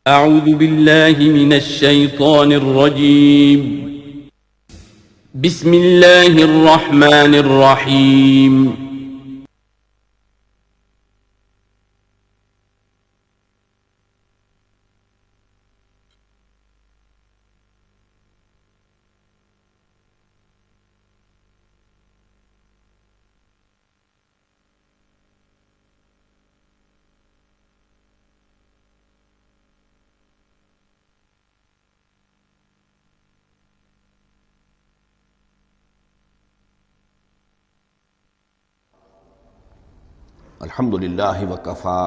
أعوذ بالله من الشيطان الرجيم. بسم الله الرحمن الرحيم. الحمد للہ وکفا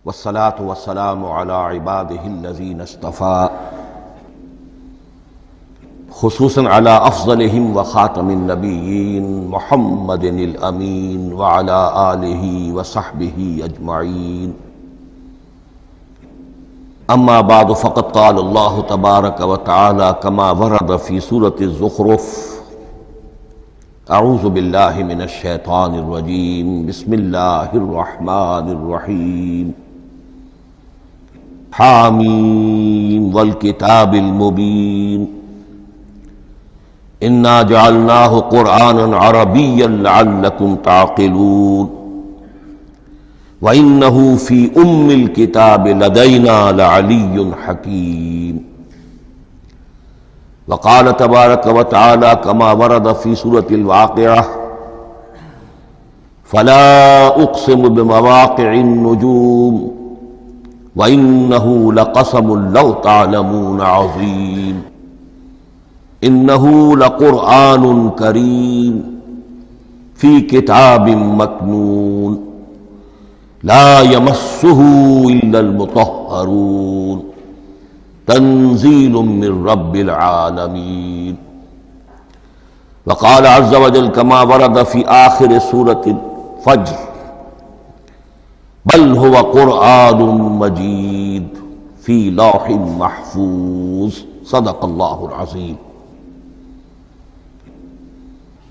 والصلاة والسلام علی عباده الذین اصطفى خصوصاً علی افضلهم وخاتم النبیین محمد الامین وعلی آلہ وصحبہ اجمعین. اما بعد فقد قال اللہ تبارک وتعالی کما ورد فی سورة الزخرف: اعوذ باللہ من الشیطان الرجیم بسم اللہ الرحمن الرحیم. حامیم والکتاب المبین انا جعلناہ قرآنا عربیا لعلکم تعقلون وانہ فی ام الکتاب لدینا لعلی حکیم. وقال تبارک وتعالی کما ورد فی سورة الواقعہ: فلا اقسم بمواقع النجوم وانہ لقسم لو تعلمون عظیم انہ لقرآن کریم فی کتاب مکنون لا یمسہ الا المطہرون تنزیل من رب العالمین. وقال عز وجل کما ورد فی آخر سورة الفجر: بل هو قرآن مجید فی لوح محفوظ. صدق اللہ العظیم.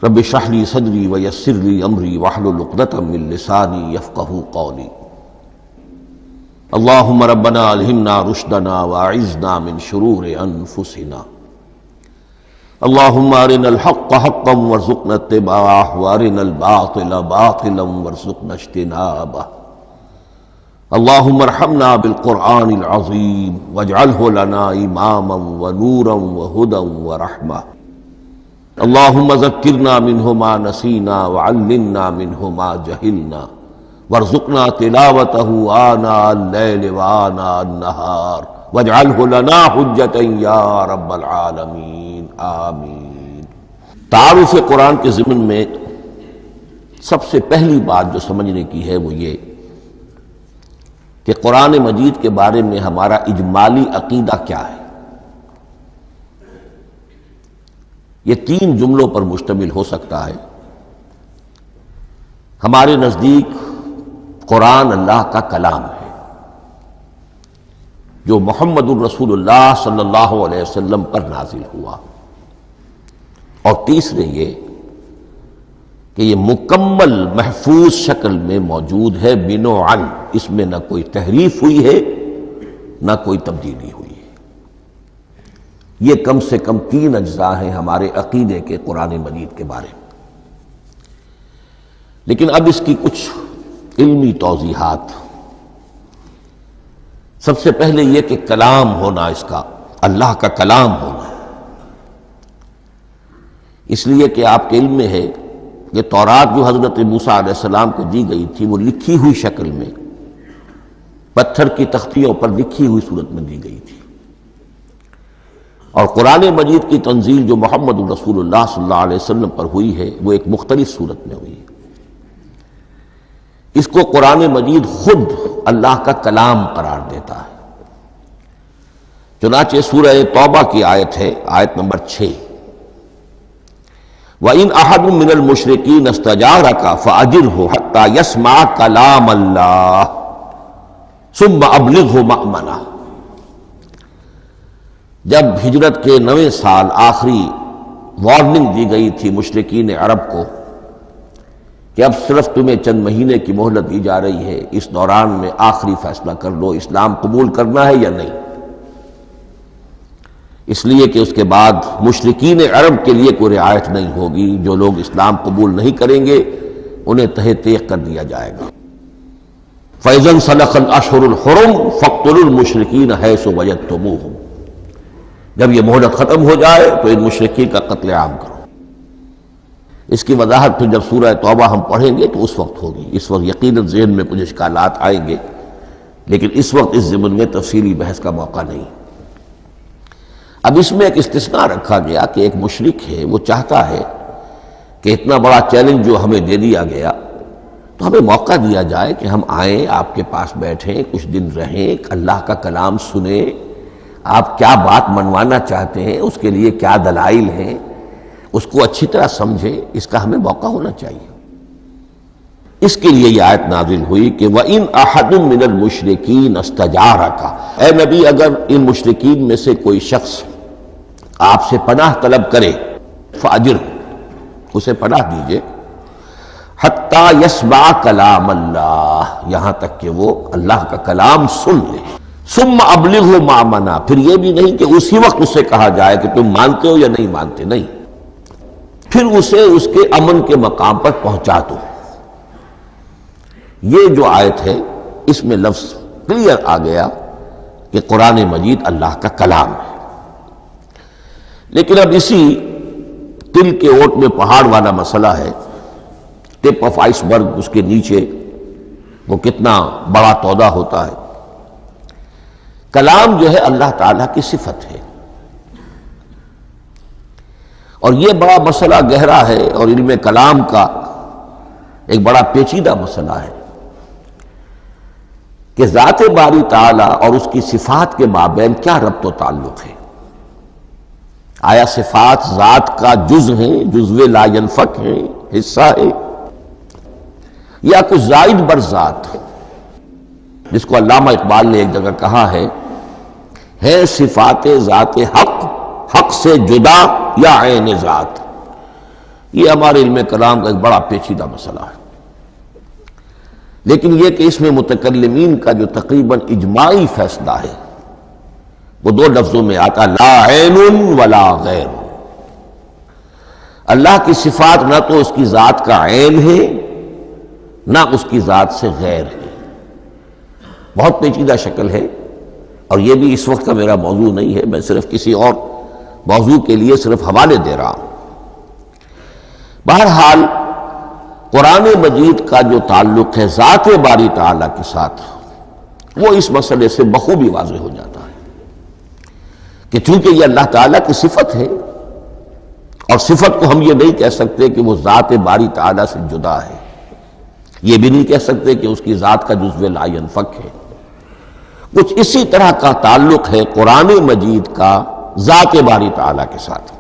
رب اشرح لی صدری ویسر لی امری واحلل عقدۃ من لسانی یفقہوا قولی. اللہم ربنا الہمنا رشدنا واعذنا من شرور انفسنا. اللہم ارنا الحق حقا وارزقنا اتباعہ وارنا الباطل باطلا وارزقنا اجتنابہ. اللہم ارحمنا بالقرآن العظیم واجعلہ لنا اماما ونورا وہدى ورحمہ. اللہم ذکرنا منہ ما نسینا وعلمنا منہ ما جہلنا وارزقنا تلاوتہ آناء اللیل وآناء النہار واجعلہ لنا حجتا یا رب العالمین آمین. تعارف قرآن کے ضمن میں سب سے پہلی بات جو سمجھنے کی ہے وہ یہ کہ قرآن مجید کے بارے میں ہمارا اجمالی عقیدہ کیا ہے. یہ تین جملوں پر مشتمل ہو سکتا ہے. ہمارے نزدیک قرآن اللہ کا کلام ہے جو محمد الرسول اللہ صلی اللہ علیہ وسلم پر نازل ہوا. اور تیسرے یہ کہ یہ مکمل محفوظ شکل میں موجود ہے بنوعاً، اس میں نہ کوئی تحریف ہوئی ہے نہ کوئی تبدیلی ہوئی ہے. یہ کم سے کم تین اجزاء ہیں ہمارے عقیدے کے قرآن مجید کے بارے میں. لیکن اب اس کی کچھ علمی توضیحات. سب سے پہلے یہ کہ کلام ہونا، اس کا اللہ کا کلام ہونا، اس لیے کہ آپ کے علم میں ہے کہ تورات جو حضرت موسیٰ علیہ السلام کو دی گئی تھی وہ لکھی ہوئی شکل میں پتھر کی تختیوں پر لکھی ہوئی صورت میں دی گئی تھی، اور قرآن مجید کی تنزیل جو محمد رسول اللہ صلی اللہ علیہ وسلم پر ہوئی ہے وہ ایک مختلف صورت میں ہوئی ہے. اس کو قرآن مجید خود اللہ کا کلام قرار دیتا ہے. چنانچہ سورہ توبہ کی آیت ہے، آیت نمبر 6: وَإِنْ أَحَدٌ مِّنَ الْمُشْرِكِينَ اسْتَجَارَكَ فَأَجِرْهُ حَتَّى يَسْمَعَ كَلَامَ اللَّهِ ثُمَّ أَبْلِغْهُ مَأْمَنَهُ. جب ہجرت کے 9ویں سال آخری وارننگ دی گئی تھی مشرکین عرب کو کہ اب صرف تمہیں چند مہینے کی مہلت دی جا رہی ہے، اس دوران میں آخری فیصلہ کر لو اسلام قبول کرنا ہے یا نہیں، اس لیے کہ اس کے بعد مشرکین عرب کے لیے کوئی رعایت نہیں ہوگی، جو لوگ اسلام قبول نہیں کریں گے انہیں تہہ تیغ کر دیا جائے گا۔ فَإِذَا انْسَلَخَ الْأَشْهُرُ الْحُرُمُ فَاقْتُلُوا الْمُشْرِكِينَ حَيْثُ وَجَدتُّمُوهُمْ، جب یہ مہلت ختم ہو جائے تو ان مشرکین کا قتل عام کرو۔ اس کی وضاحت پھر جب سورہ توبہ ہم پڑھیں گے تو اس وقت ہوگی، اس وقت یقیناً ذہن میں کچھ اشکالات آئیں گے، لیکن اس وقت اس ضمن میں تفصیلی بحث کا موقع نہیں۔ اب اس میں ایک استثناء رکھا گیا کہ ایک مشرک ہے، وہ چاہتا ہے کہ اتنا بڑا چیلنج جو ہمیں دے دیا گیا تو ہمیں موقع دیا جائے کہ ہم آئیں، آپ کے پاس بیٹھیں، کچھ دن رہیں، اللہ کا کلام سنیں، آپ کیا بات منوانا چاہتے ہیں، اس کے لیے کیا دلائل ہیں، اس کو اچھی طرح سمجھیں، اس کا ہمیں موقع ہونا چاہیے۔ اس کے لیے یہ آیت نازل ہوئی کہ وَإِنْ أَحَدٌ مِّنَ الْمُشْرِكِينَ اسْتَجَارَكَ، اے نبی اگر ان مشرکین میں سے کوئی شخص آپ سے پناہ طلب کرے فَأَجِرْهُ، اسے پناہ دیجئے، حَتَّى يَسْمَعَ كَلَامَ اللَّهِ، یہاں تک کہ وہ اللہ کا کلام سن لے، ثُمَّ أَبْلِغْهُ مَأْمَنًا، پھر یہ بھی نہیں کہ اسی وقت اسے کہا جائے کہ تم مانتے ہو یا نہیں مانتے، نہیں، پھر اسے اس کے امن کے مقام پر پہنچا دو۔ یہ جو آیت ہے اس میں لفظ کلیئر آ گیا کہ قرآن مجید اللہ کا کلام ہے، لیکن اب اسی تل کے اوٹ میں پہاڑ والا مسئلہ ہے، ٹپ آف آئس برگ، اس کے نیچے وہ کتنا بڑا تودہ ہوتا ہے۔ کلام جو ہے اللہ تعالیٰ کی صفت ہے، اور یہ بڑا مسئلہ گہرا ہے، اور علم کلام کا ایک بڑا پیچیدہ مسئلہ ہے کہ ذات باری تعالیٰ اور اس کی صفات کے مابین کیا ربط و تعلق ہے۔ آیا صفات ذات کا جز ہیں، جزو لا ینفک ہیں، حصہ ہے، یا کچھ زائد بر ذات، جس کو علامہ اقبال نے ایک جگہ کہا ہے صفات ذات حق، حق سے جدا یا عین ذات۔ یہ ہمارے علم کلام کا ایک بڑا پیچیدہ مسئلہ ہے، لیکن یہ کہ اس میں متکلمین کا جو تقریباً اجماعی فیصلہ ہے وہ دو لفظوں میں آتا، لا عین ولا غیر۔ اللہ کی صفات نہ تو اس کی ذات کا عین ہے نہ اس کی ذات سے غیر ہے، بہت پیچیدہ شکل ہے، اور یہ بھی اس وقت کا میرا موضوع نہیں ہے، میں صرف کسی اور موضوع کے لیے صرف حوالے دے رہا ہوں۔ بہرحال قرآن مجید کا جو تعلق ہے ذات باری تعالیٰ کے ساتھ، وہ اس مسئلے سے بخوبی واضح ہو جاتا ہے کہ چونکہ یہ اللہ تعالیٰ کی صفت ہے، اور صفت کو ہم یہ نہیں کہہ سکتے کہ وہ ذات باری تعالیٰ سے جدا ہے، یہ بھی نہیں کہہ سکتے کہ اس کی ذات کا جزو لا ینفک ہے، کچھ اسی طرح کا تعلق ہے قرآن مجید کا ذات باری تعالیٰ کے ساتھ۔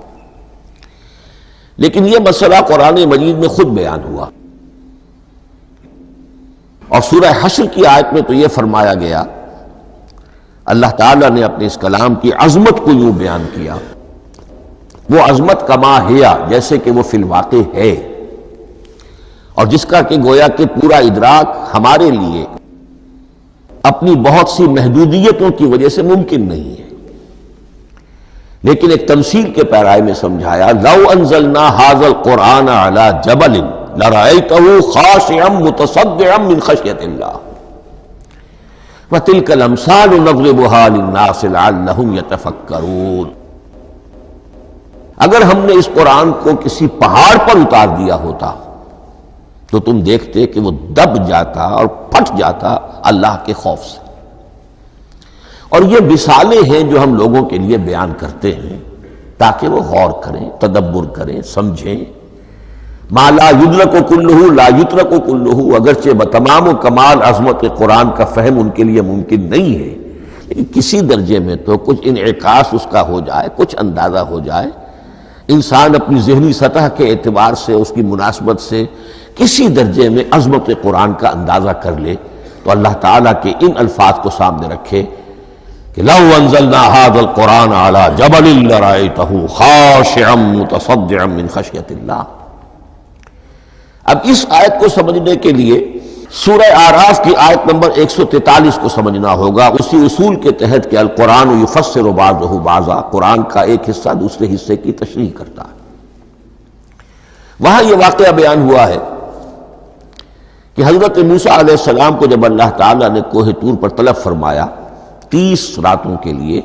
لیکن یہ مسئلہ قرآن مجید میں خود بیان ہوا، اور سورہ حشر کی آیت میں تو یہ فرمایا گیا، اللہ تعالیٰ نے اپنے اس کلام کی عظمت کو یوں بیان کیا، وہ عظمت کما ہیا، جیسے کہ وہ فی الواقع ہے، اور جس کا کہ گویا کہ پورا ادراک ہمارے لیے اپنی بہت سی محدودیتوں کی وجہ سے ممکن نہیں ہے، لیکن ایک تمثیل کے پیرائے میں سمجھایا، لو انزلنا ھذا القرآن علی جبل لرأیتہ خاشعا متصدعا من خشیۃ اللہ وتلک الامثال نضربها للناس لعلهم یتفکرون۔ اگر ہم نے اس قرآن کو کسی پہاڑ پر اتار دیا ہوتا تو تم دیکھتے کہ وہ دب جاتا اور پھٹ جاتا اللہ کے خوف سے۔ اور یہ مثالیں ہیں جو ہم لوگوں کے لیے بیان کرتے ہیں تاکہ وہ غور کریں، تدبر کریں، سمجھیں۔ ما لا یدرک کلہ لا یترک کلہ، اگرچہ بتمام و کمال عظمت قرآن کا فہم ان کے لیے ممکن نہیں ہے، لیکن کسی درجے میں تو کچھ انعکاس اس کا ہو جائے، کچھ اندازہ ہو جائے، انسان اپنی ذہنی سطح کے اعتبار سے، اس کی مناسبت سے کسی درجے میں عظمت قرآن کا اندازہ کر لے، تو اللہ تعالیٰ کے ان الفاظ کو سامنے رکھے کہ لو انزلنا ھذا القرآن علی جبل لرأیتہ خاشعا متصدعا من خشیۃ اللہ۔ اب اس آیت کو سمجھنے کے لیے سورہ اعراف کی آیت نمبر 143 کو سمجھنا ہوگا، اسی اصول کے تحت کہ القرآن یفسر بعضہ بعضا، قرآن کا ایک حصہ دوسرے حصے کی تشریح کرتا ہے۔ وہاں یہ واقعہ بیان ہوا ہے کہ حضرت موسیٰ علیہ السلام کو جب اللہ تعالیٰ نے کوہ طور پر طلب فرمایا 30 راتوں کے لیے،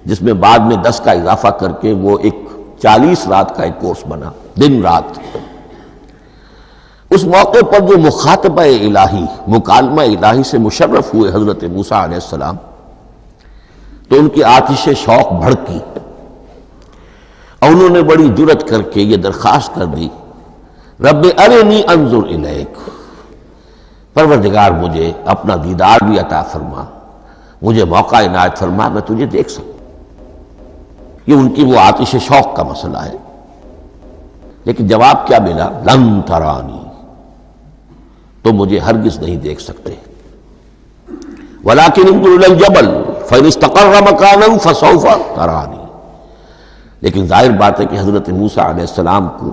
جس میں بعد میں 10 کا اضافہ کر کے وہ ایک 40 رات کا ایک کورس بنا، دن رات، اس موقع پر جو مخاطبہ الہی، مکالمہ الہی سے مشرف ہوئے حضرت موسیٰ علیہ السلام، تو ان کی آتش شوق بھڑکی اور انہوں نے بڑی جرأت کر کے یہ درخواست کر دی، رب ارنی انظر الیک، پروردگار مجھے اپنا دیدار بھی عطا فرما، مجھے موقع عنایت فرما، میں تجھے دیکھ سکوں۔ یہ ان کی وہ آتش شوق کا مسئلہ ہے۔ لیکن جواب کیا ملا؟ لن ترانی، تو مجھے ہرگز نہیں دیکھ سکتے، ولیکن انظر الی الجبل فإن استقر مکانہ فسوف ترانی۔ لیکن ظاہر بات ہے کہ حضرت موسیٰ علیہ السلام کو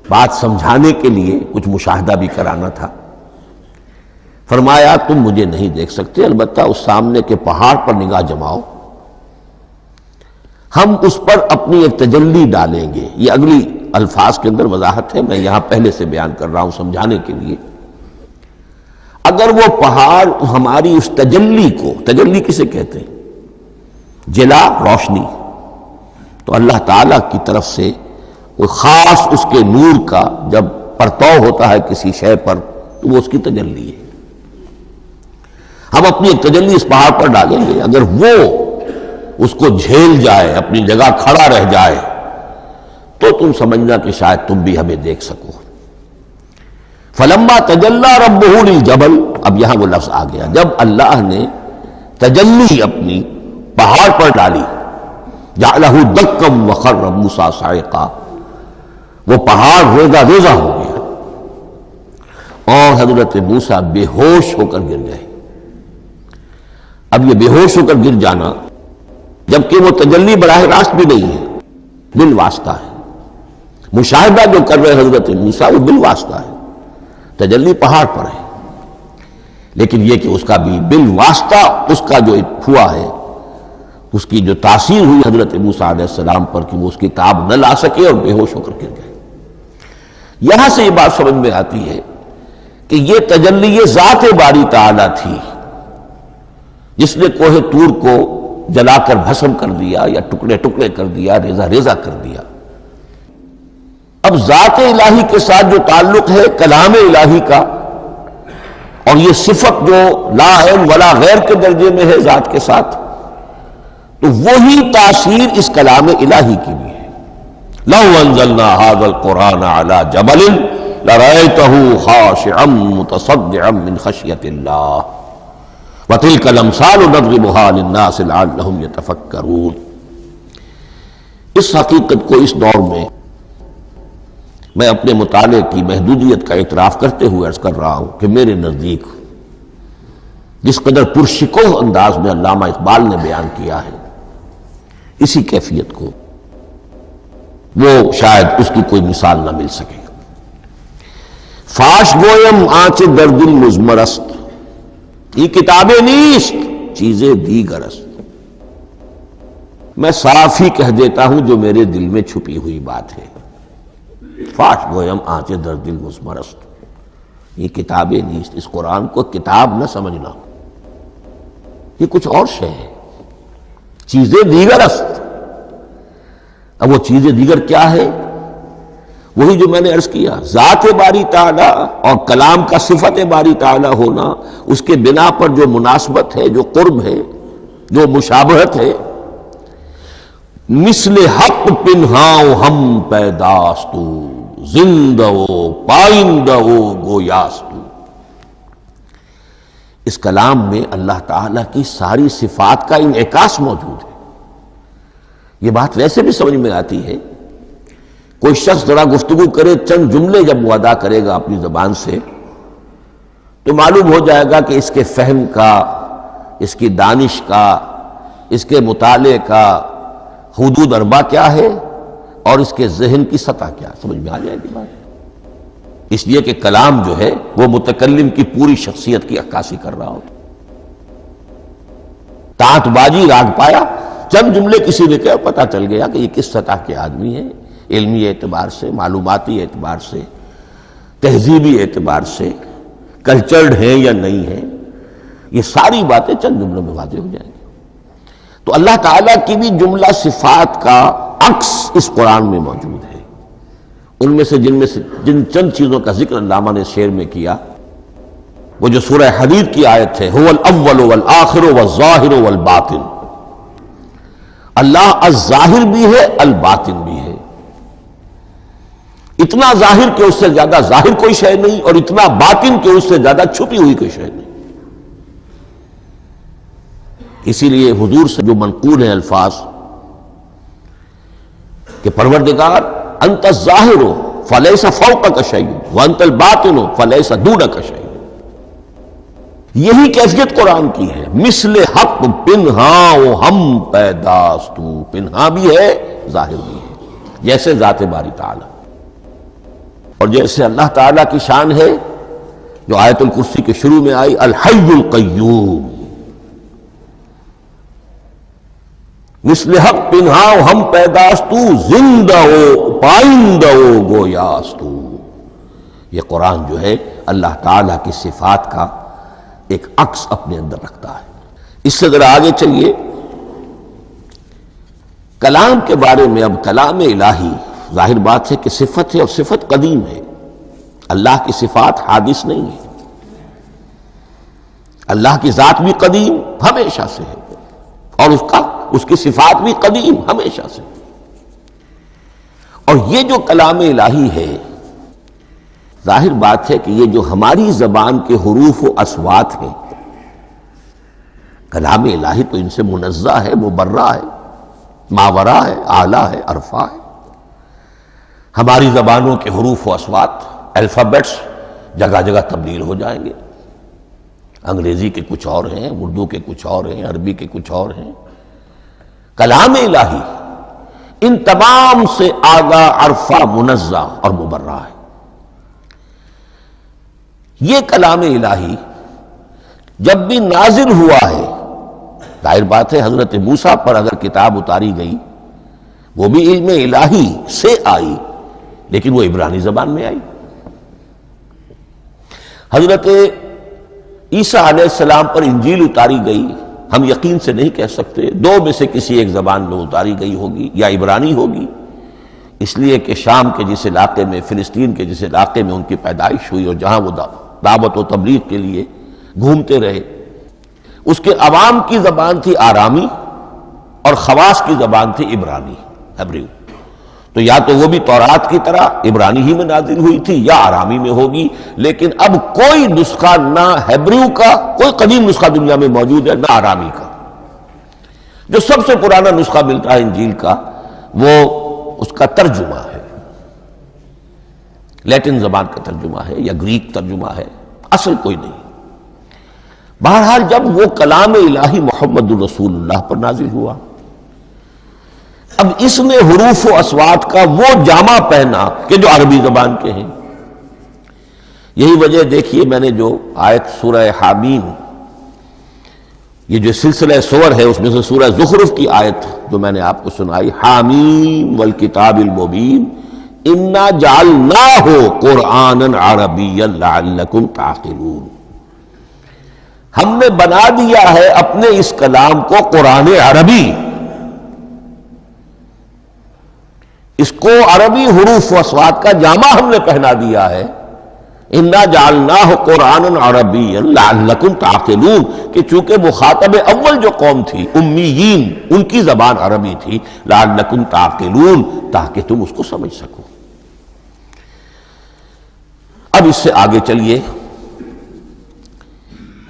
بات سمجھانے کے لیے کچھ مشاہدہ بھی کرانا تھا۔ فرمایا تم مجھے نہیں دیکھ سکتے، البتہ اس سامنے کے پہاڑ پر نگاہ جماؤ، ہم اس پر اپنی ایک تجلی ڈالیں گے۔ یہ اگلی الفاظ کے اندر وضاحت ہے، میں یہاں پہلے سے بیان کر رہا ہوں سمجھانے کے لیے۔ اگر وہ پہاڑ ہماری اس تجلی کو، تجلی کسے کہتے ہیں؟ جلا، روشنی، تو اللہ تعالیٰ کی طرف سے کوئی خاص اس کے نور کا جب پرتو ہوتا ہے کسی شے پر تو وہ اس کی تجلی ہے۔ ہم اپنی ایک تجلی اس پہاڑ پر ڈالیں گے، اگر وہ اس کو جھیل جائے، اپنی جگہ کھڑا رہ جائے، تو تم سمجھنا کہ شاید تم بھی ہمیں دیکھ سکو۔ فلما تجلی ربہ للجبل، اب یہاں وہ لفظ آ گیا، جب اللہ نے تجلی اپنی پہاڑ پر ڈالی، جعلہ دکا وخر موسیٰ صعقا، وہ پہاڑ ریزہ ریزہ ہو گیا اور حضرت موسیٰ بے ہوش ہو کر گر گئے۔ اب یہ بے ہوش ہو کر گر جانا، جبکہ وہ تجلی براہ راست بھی نہیں ہے، بالواسطہ ہے۔ مشاہدہ جو کر رہے حضرت موسیٰ وہ بالواسطہ ہے، تجلی پہاڑ پر ہے، لیکن یہ کہ اس کا بھی بالواسطہ اس کا جو ہوا ہے، اس کی جو تاثیر ہوئی حضرت موسیٰ علیہ السلام پر کہ وہ اس کی تاب نہ لا سکے اور بے ہوش ہو کر گر گئے۔ یہاں سے یہ بات سمجھ میں آتی ہے کہ یہ تجلی ذات باری تعالیٰ تھی جس نے کوہ طور کو جلا کر بھسم کر دیا یا ٹکڑے ٹکڑے کر دیا، ریزہ ریزہ کر دیا۔ اب ذات الہی کے ساتھ جو تعلق ہے کلام الہی کا، اور یہ صفت جو لا عین ولا غیر کے درجے میں ہے ذات کے ساتھ، تو وہی تاثیر اس کلام الہی کی بھی ہے۔ لو انزلنا هذا القرآن على جبل لرأيته خاشعا متصدعا من خشية الله وتلك الامثال نضربها للناس لعلهم يتفكرون۔ اس حقیقت کو اس دور میں میں اپنے مطالعے کی محدودیت کا اعتراف کرتے ہوئے عرض کر رہا ہوں کہ میرے نزدیک جس قدر پرشکوہ انداز میں علامہ اقبال نے بیان کیا ہے، اسی کیفیت کو وہ شاید اس کی کوئی مثال نہ مل سکے۔ فاش گویم آنچ در دل مزمرست، یہ کتابیں نیست چیزیں دیگرست، میں صاف ہی کہہ دیتا ہوں جو میرے دل میں چھپی ہوئی بات ہے۔ فاش گویم آنچ در دل مزمرست، یہ کتابیں نیست، اس قرآن کو کتاب نہ سمجھنا، یہ کچھ اور شے ہے، چیزیں دیگر است۔ اب وہ چیزیں دیگر کیا ہے؟ وہی جو میں نے عرض کیا، ذات باری تعالیٰ اور کلام کا صفت باری تعالیٰ ہونا، اس کے بنا پر جو مناسبت ہے، جو قرب ہے، جو مشابہت ہے۔ مثل حق پنہاؤ ہم پیداستو، زندہ پائندہ گویاستو۔ اس کلام میں اللہ تعالیٰ کی ساری صفات کا انعکاس موجود ہے۔ یہ بات ویسے بھی سمجھ میں آتی ہے، کوئی شخص ذرا گفتگو کرے، چند جملے جب وہ ادا کرے گا اپنی زبان سے، تو معلوم ہو جائے گا کہ اس کے فہم کا، اس کی دانش کا، اس کے مطالعے کا حدود اربع کیا ہے اور اس کے ذہن کی سطح کیا، سمجھ میں آ جائے گی بات۔ اس لیے کہ کلام جو ہے وہ متکلم کی پوری شخصیت کی عکاسی کر رہا ہوتا. تانت بازی راگ پایا، چند جملے کسی نے کہا، پتہ چل گیا کہ یہ کس سطح کے آدمی ہیں، علمی اعتبار سے، معلوماتی اعتبار سے، تہذیبی اعتبار سے، کلچرڈ ہیں یا نہیں ہیں. یہ ساری باتیں چند جملوں میں واضح ہو جائیں گی. تو اللہ تعالیٰ کی بھی جملہ صفات کا عکس اس قرآن میں موجود ہے. ان میں سے جن چند چیزوں کا ذکر علامہ نے شعر میں کیا، وہ جو سورہ حدید کی آیت ہے، هو الاول والآخر والظاہر والباطن. اللہ الظاہر بھی ہے، الباطن بھی ہے. اتنا ظاہر کہ اس سے زیادہ ظاہر کوئی شے نہیں، اور اتنا باطن کہ اس سے زیادہ چھپی ہوئی کوئی شے نہیں. اسی لیے حضور سے جو منقول ہیں الفاظ کہ پروردگار انت الظاہر فلیس فوقک شیء وانت الباطن فلیس دونک شیء. یہی کیفیت قرآن کی ہے. مثل حق پنہاں و ہم پیداستو، پنہاں بھی ہے ظاہر بھی ہے، جیسے ذات باری تعالی. اور جیسے اللہ تعالیٰ کی شان ہے جو آیت الکرسی کے شروع میں آئی، الحی القیوم. مثل حق پنہاں و ہم پیداستو، زندہ ہو پائندہ ہو گویاستو. یہ قرآن جو ہے اللہ تعالیٰ کی صفات کا ایک عکس اپنے اندر رکھتا ہے. اس سے ذرا آگے چلیے. کلام کے بارے میں اب کلام الہی ظاہر بات ہے کہ صفت ہے، اور صفت قدیم ہے. اللہ کی صفات حادث نہیں ہے. اللہ کی ذات بھی قدیم ہمیشہ سے ہے، اور اس کی صفات بھی قدیم ہمیشہ سے. اور یہ جو کلام الہی ہے، ظاہر بات ہے کہ یہ جو ہماری زبان کے حروف و اصوات ہیں، کلام الہی تو ان سے منزہ ہے، مبرہ ہے، ماورا ہے، اعلیٰ ہے، عرفہ ہے. ہماری زبانوں کے حروف و اصوات، الفابیٹس جگہ جگہ تبدیل ہو جائیں گے. انگریزی کے کچھ اور ہیں، اردو کے کچھ اور ہیں، عربی کے کچھ اور ہیں. کلام الہی ان تمام سے آگاہ، عرفہ، منزہ اور مبرہ ہے. یہ کلام الہی جب بھی نازل ہوا ہے، ظاہر بات ہے حضرت موسیٰ پر اگر کتاب اتاری گئی وہ بھی علم الہی سے آئی، لیکن وہ عبرانی زبان میں آئی. حضرت عیسیٰ علیہ السلام پر انجیل اتاری گئی، ہم یقین سے نہیں کہہ سکتے، دو میں سے کسی ایک زبان میں اتاری گئی ہوگی، یا عبرانی ہوگی، اس لیے کہ شام کے جس علاقے میں، فلسطین کے جس علاقے میں ان کی پیدائش ہوئی اور جہاں وہ دعوت و تبلیغ کے لیے گھومتے رہے، اس کے عوام کی زبان تھی آرامی، اور خواص کی زبان تھی عبرانی، ہیبریو. تو یا تو وہ بھی تورات کی طرح عبرانی ہی میں نازل ہوئی تھی، یا آرامی میں ہوگی. لیکن اب کوئی نسخہ نہ ہیبریو کا، کوئی قدیم نسخہ دنیا میں موجود ہے، نہ آرامی کا. جو سب سے پرانا نسخہ ملتا ہے انجیل کا، وہ اس کا ترجمہ ہے، لیٹن زبان کا ترجمہ ہے یا گریک ترجمہ ہے، اصل کوئی نہیں. بہرحال جب وہ کلام الہی محمد الرسول اللہ پر نازل ہوا، اب اس نے حروف و اصوات کا وہ جامہ پہنا کہ جو عربی زبان کے ہیں. یہی وجہ دیکھیے، میں نے جو آیت سورہ حامیم، یہ جو سلسلہ سور ہے اس میں سے سورہ زخرف کی آیت جو میں نے آپ کو سنائی، حامیم والکتاب المبین انا جعلناہ قرآنا عربیا لعلکم تعقلون. ہم نے بنا دیا ہے اپنے اس کلام کو قرآن عربی، اس کو عربی حروف و اصوات کا جامہ ہم نے پہنا دیا ہے. انا جعلناہ قرآنا عربیا لعلکم تعقلون، کہ چونکہ مخاطب اول جو قوم تھی امیین، ان کی زبان عربی تھی، لعلکم تعقلون، تاکہ تم اس کو سمجھ سکو. اب اس سے آگے چلیے.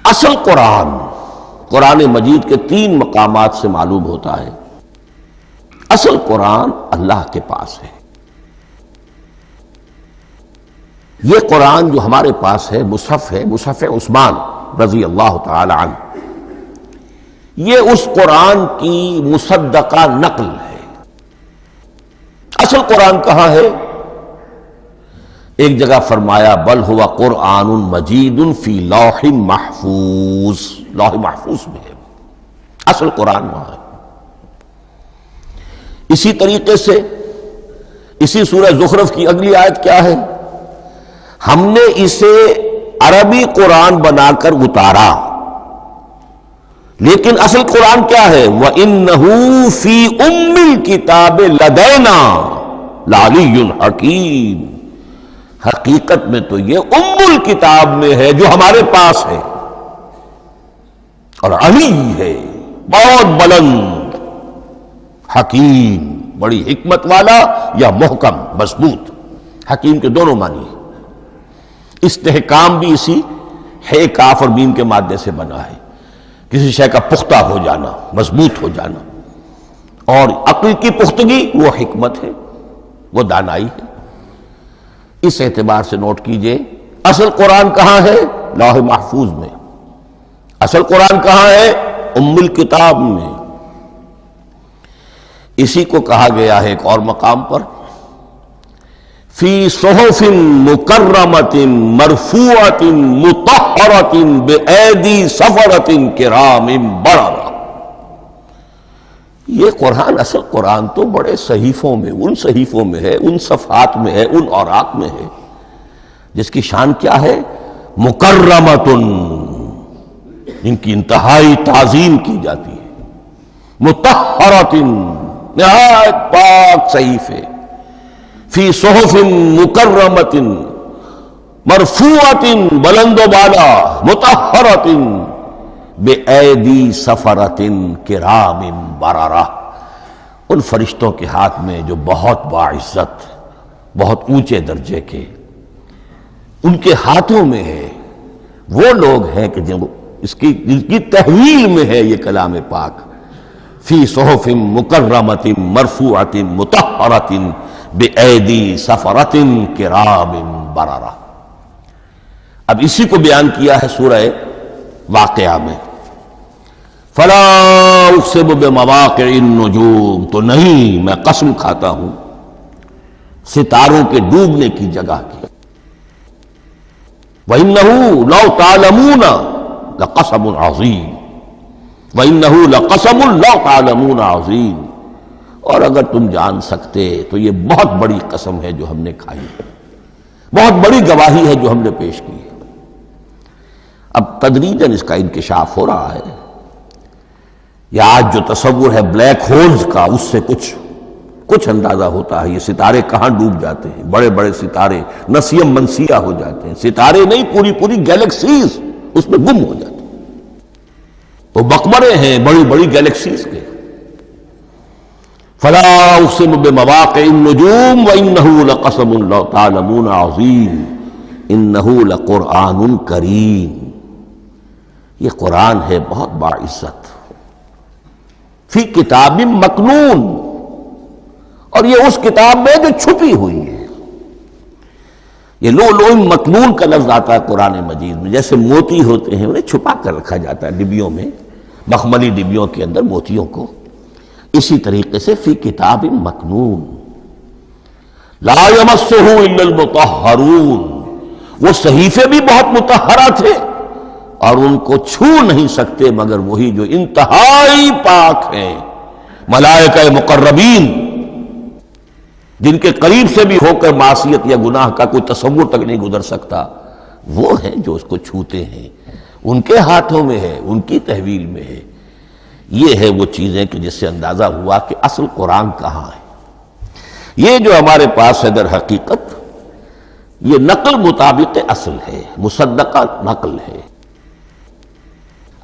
اصل قرآن مجید کے 3 مقامات سے معلوم ہوتا ہے. اصل قرآن اللہ کے پاس ہے. یہ قرآن جو ہمارے پاس ہے، مصحف عثمان رضی اللہ تعالی عنہ، یہ اس قرآن کی مصدقہ نقل ہے. اصل قرآن کہاں ہے؟ ایک جگہ فرمایا بل ہوا قرآن مجید فی لوح محفوظ، لوح محفوظ میں ہے، اصل قرآن وہاں ہے۔ اسی طریقے سے اسی سورہ زخرف کی اگلی آیت کیا ہے؟ ہم نے اسے عربی قرآن بنا کر اتارا، لیکن اصل قرآن کیا ہے؟ وَإِنَّهُ فِي أُمِّ الْكِتَابِ لَدَيْنَا لَعَلِيٌّ حَكِيمٌ، حقیقت میں تو یہ ام الکتاب میں ہے جو ہمارے پاس ہے، اور علی ہے، بہت بلند، حکیم، بڑی حکمت والا، یا محکم مضبوط۔ حکیم کے دونوں معنی ہیں۔ استحکام بھی اسی ہے کاف اور میم کے مادے سے بنا ہے، کسی شے کا پختہ ہو جانا، مضبوط ہو جانا، اور عقل کی پختگی وہ حکمت ہے، وہ دانائی ہے۔ اس اعتبار سے نوٹ کیجئے اصل قرآن کہاں ہے؟ لوح محفوظ میں۔ اصل قرآن کہاں ہے؟ ام الکتاب میں۔ اسی کو کہا گیا ہے ایک اور مقام پر فی صحف مکرمۃ مرفوعۃ مطہرۃ بأیدی سفرۃ کرام بررہ۔ یہ قرآن، اصل قرآن تو بڑے صحیفوں میں، ان صحیفوں میں ہے، ان صفحات میں ہے، ان اوراق میں ہے، جس کی شان کیا ہے؟ مکرمۃ، جن کی انتہائی تعظیم کی جاتی ہے، مطہرۃ، نہایت پاک صحیفے، فی صحف مکرمۃ مرفوعۃ، بلند و بالا، مطہرۃ بِأَيْدِي سَفَرَةٍ كِرَامٍ بَرَرَةٍ، ان فرشتوں کے ہاتھ میں جو بہت باعزت، بہت اونچے درجے کے، ان کے ہاتھوں میں ہے۔ وہ لوگ ہیں کہ جن کی تحویل میں ہے یہ کلام پاک، فی صحف مکرمۃ مرفوعۃ مطہرۃ بِأَيْدِي سَفَرَةٍ كِرَامٍ بَرَرَةٍ۔ اب اسی کو بیان کیا ہے سورہ واقعہ میں، فلا اقسم بمواقع النجوم، تو نہیں، میں قسم کھاتا ہوں ستاروں کے ڈوبنے کی جگہ کی۔ وَإِنَّهُ لَوْ تَعْلَمُونَ لَقَسَمٌ عَظِيمٌ، وَإِنَّهُ لَقَسَمٌ لَوْ تَعْلَمُونَ عَظِيمٌ، اور اگر تم جان سکتے تو یہ بہت بڑی قسم ہے جو ہم نے کھائی ہے، بہت بڑی گواہی ہے جو ہم نے پیش کی ہے۔ اب تدریجاً اس کا انکشاف ہو رہا ہے۔ یا آج جو تصور ہے بلیک ہولز کا، اس سے کچھ اندازہ ہوتا ہے یہ ستارے کہاں ڈوب جاتے ہیں، بڑے بڑے ستارے نسیم منسیہ ہو جاتے ہیں، ستارے نہیں، پوری گیلیکسیز اس میں گم ہو جاتے ہیں، وہ مقبرے ہیں بڑی بڑی گیلیکسیز کے۔ فلا اقسم بمواقع النجوم وانه لقسم لو تعلمون عظیم انه لقرآن کریم، یہ قرآن ہے بہت باعزت، فی کتاب مکنون، اور یہ اس کتاب میں جو چھپی ہوئی ہے۔ یہ لؤلؤ مکنون کا لفظ آتا ہے قرآن مجید میں، جیسے موتی ہوتے ہیں انہیں چھپا کر رکھا جاتا ہے ڈبیوں میں، مخملی ڈبیوں کے اندر موتیوں کو، اسی طریقے سے فی کتاب مکنون، لا یمسہ الا المطہرون، وہ صحیفے بھی بہت مطہرہ تھے اور ان کو چھو نہیں سکتے مگر وہی جو انتہائی پاک ہیں، ملائکہ مقربین، جن کے قریب سے بھی ہو کر معصیت یا گناہ کا کوئی تصور تک نہیں گزر سکتا، وہ ہیں جو اس کو چھوتے ہیں، ان کے ہاتھوں میں ہے، ان کی تحویل میں ہے۔ یہ ہے وہ چیزیں کہ جس سے اندازہ ہوا کہ اصل قرآن کہاں ہے۔ یہ جو ہمارے پاس ہے در حقیقت یہ نقل مطابق اصل ہے، مصدقہ نقل ہے۔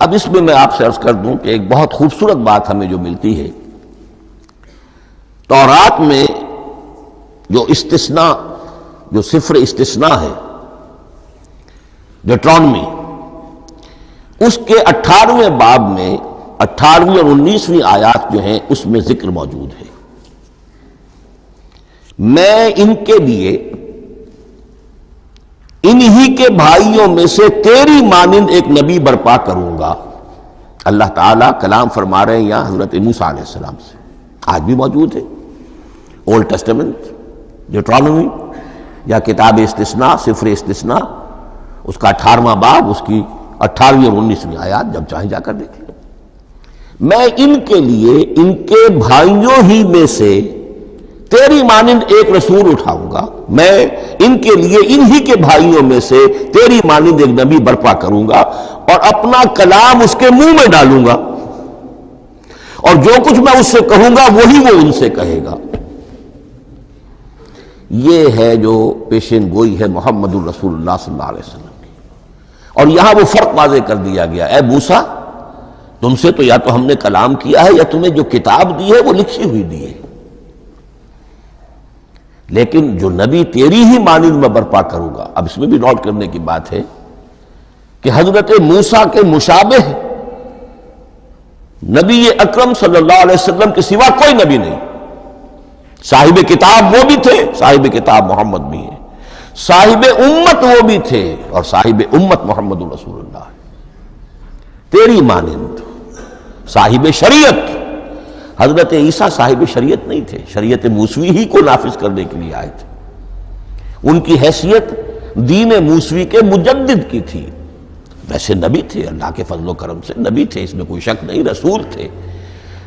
اب اس میں آپ سے عرض کر دوں کہ ایک بہت خوبصورت بات ہمیں جو ملتی ہے، تورات میں جو استثناء، جو صفر استثناء ہے، ڈیٹرانومی، اس کے 18ویں باب میں 18ویں اور 19ویں آیات جو ہیں اس میں ذکر موجود ہے، میں ان کے لیے انہی کے بھائیوں میں سے تیری مانند ایک نبی برپا کروں گا۔ اللہ تعالیٰ کلام فرما رہے ہیں یہاں حضرت موسیٰ علیہ السلام سے، آج بھی موجود ہے، اولڈ ٹیسٹمنٹ، ڈیوٹرانومی یا کتاب استثناء صفر استثناء اس کا 18واں باب اس کی 18ویں اور 19ویں آیات جب چاہیں جا کر دیکھ لیں۔ میں ان کے لیے ان کے بھائیوں ہی میں سے تیری مانند ایک رسول اٹھاؤں گا، میں ان کے لیے انہی کے بھائیوں میں سے تیری مانند ایک نبی برپا کروں گا اور اپنا کلام اس کے منہ میں ڈالوں گا، اور جو کچھ میں اس سے کہوں گا وہی وہ ان سے کہے گا۔ یہ ہے جو پیشین گوئی ہے محمد الرسول اللہ صلی اللہ علیہ وسلم کی۔ اور یہاں وہ فرق واضح کر دیا گیا، اے موسیٰ تم سے تو یا تو ہم نے کلام کیا ہے یا تمہیں جو کتاب دی ہے وہ لکھی ہوئی دی ہے، لیکن جو نبی تیری ہی مانند میں برپا کروں گا۔ اب اس میں بھی نوٹ کرنے کی بات ہے کہ حضرت موسیٰ کے مشابہ نبی اکرم صلی اللہ علیہ وسلم کے سوا کوئی نبی نہیں۔ صاحب کتاب وہ بھی تھے، صاحب کتاب محمد بھی ہیں، صاحب امت وہ بھی تھے، اور صاحب امت محمد رسول اللہ تیری مانند۔ صاحب شریعت، حضرت عیسیٰ صاحب شریعت نہیں تھے، شریعت موسوی ہی کو نافذ کرنے کے لیے آئے تھے۔ ان کی حیثیت دین موسوی کے مجدد کی تھی، ویسے نبی تھے، اللہ کے فضل و کرم سے نبی تھے، اس میں کوئی شک نہیں، رسول تھے،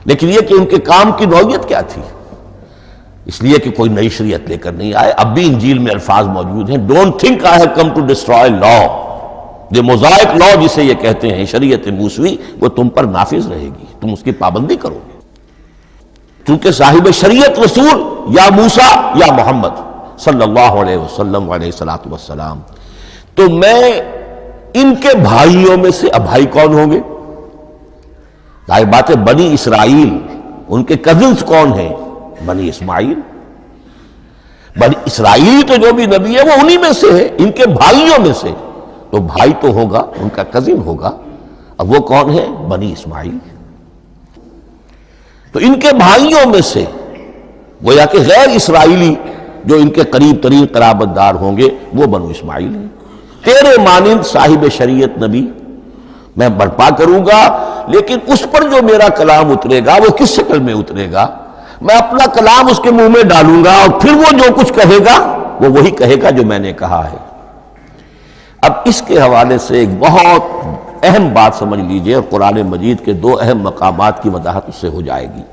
لیکن یہ کہ ان کے کام کی نوعیت کیا تھی، اس لیے کہ کوئی نئی شریعت لے کر نہیں آئے۔ اب بھی انجیل میں الفاظ موجود ہیں، don't think I have come to destroy law, جو موزائک لا جسے یہ کہتے ہیں، شریعت موسوی، وہ تم پر نافذ رہے گی، تم اس کی پابندی کرو گے، چونکہ صاحب شریعت رسول یا موسیٰ یا محمد صلی اللہ علیہ وسلم علیہ الصلوۃ والسلام۔ تو میں ان کے بھائیوں میں سے، اب بھائی کون ہوں گے؟ ظاہر بات ہے بنی اسرائیل، ان کے کزنز کون ہیں؟ بنی اسماعیل۔ بنی اسرائیل تو جو بھی نبی ہے وہ انہی میں سے ہے، ان کے بھائیوں میں سے، تو بھائی تو ہوگا، ان کا کزن ہوگا، اب وہ کون ہے؟ بنی اسماعیل۔ تو ان کے بھائیوں میں سے گویا کہ غیر اسرائیلی جو ان کے قریب ترین قرابت دار ہوں گے وہ بنو اسماعیل ہیں۔ تیرے مانند صاحب شریعت نبی میں برپا کروں گا، لیکن اس پر جو میرا کلام اترے گا وہ کس شکل میں اترے گا؟ میں اپنا کلام اس کے منہ میں ڈالوں گا، اور پھر وہ جو کچھ کہے گا وہ وہی کہے گا جو میں نے کہا ہے۔ اب اس کے حوالے سے ایک بہت اہم بات سمجھ لیجئے، اور قرآن مجید کے دو اہم مقامات کی وضاحت اس سے ہو جائے گی۔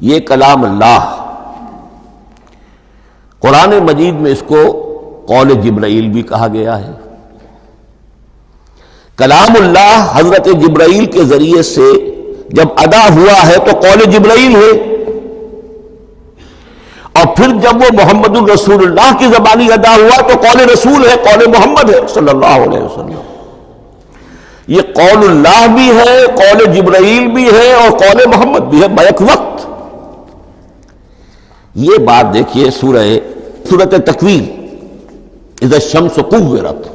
یہ کلام اللہ، قرآن مجید میں اس کو قول جبرائیل بھی کہا گیا ہے۔ کلام اللہ حضرت جبرائیل کے ذریعے سے جب ادا ہوا ہے تو قول جبرائیل ہے، اور پھر جب وہ محمد الرسول اللہ کی زبانی ادا ہوا تو قول رسول ہے، قول محمد ہے صلی اللہ علیہ وسلم۔ یہ قول اللہ بھی ہے، قول جبرائیل بھی ہے، اور قول محمد بھی ہے بیک وقت۔ یہ بات دیکھیے سورۃ تکویر، اذا الشمس کورت،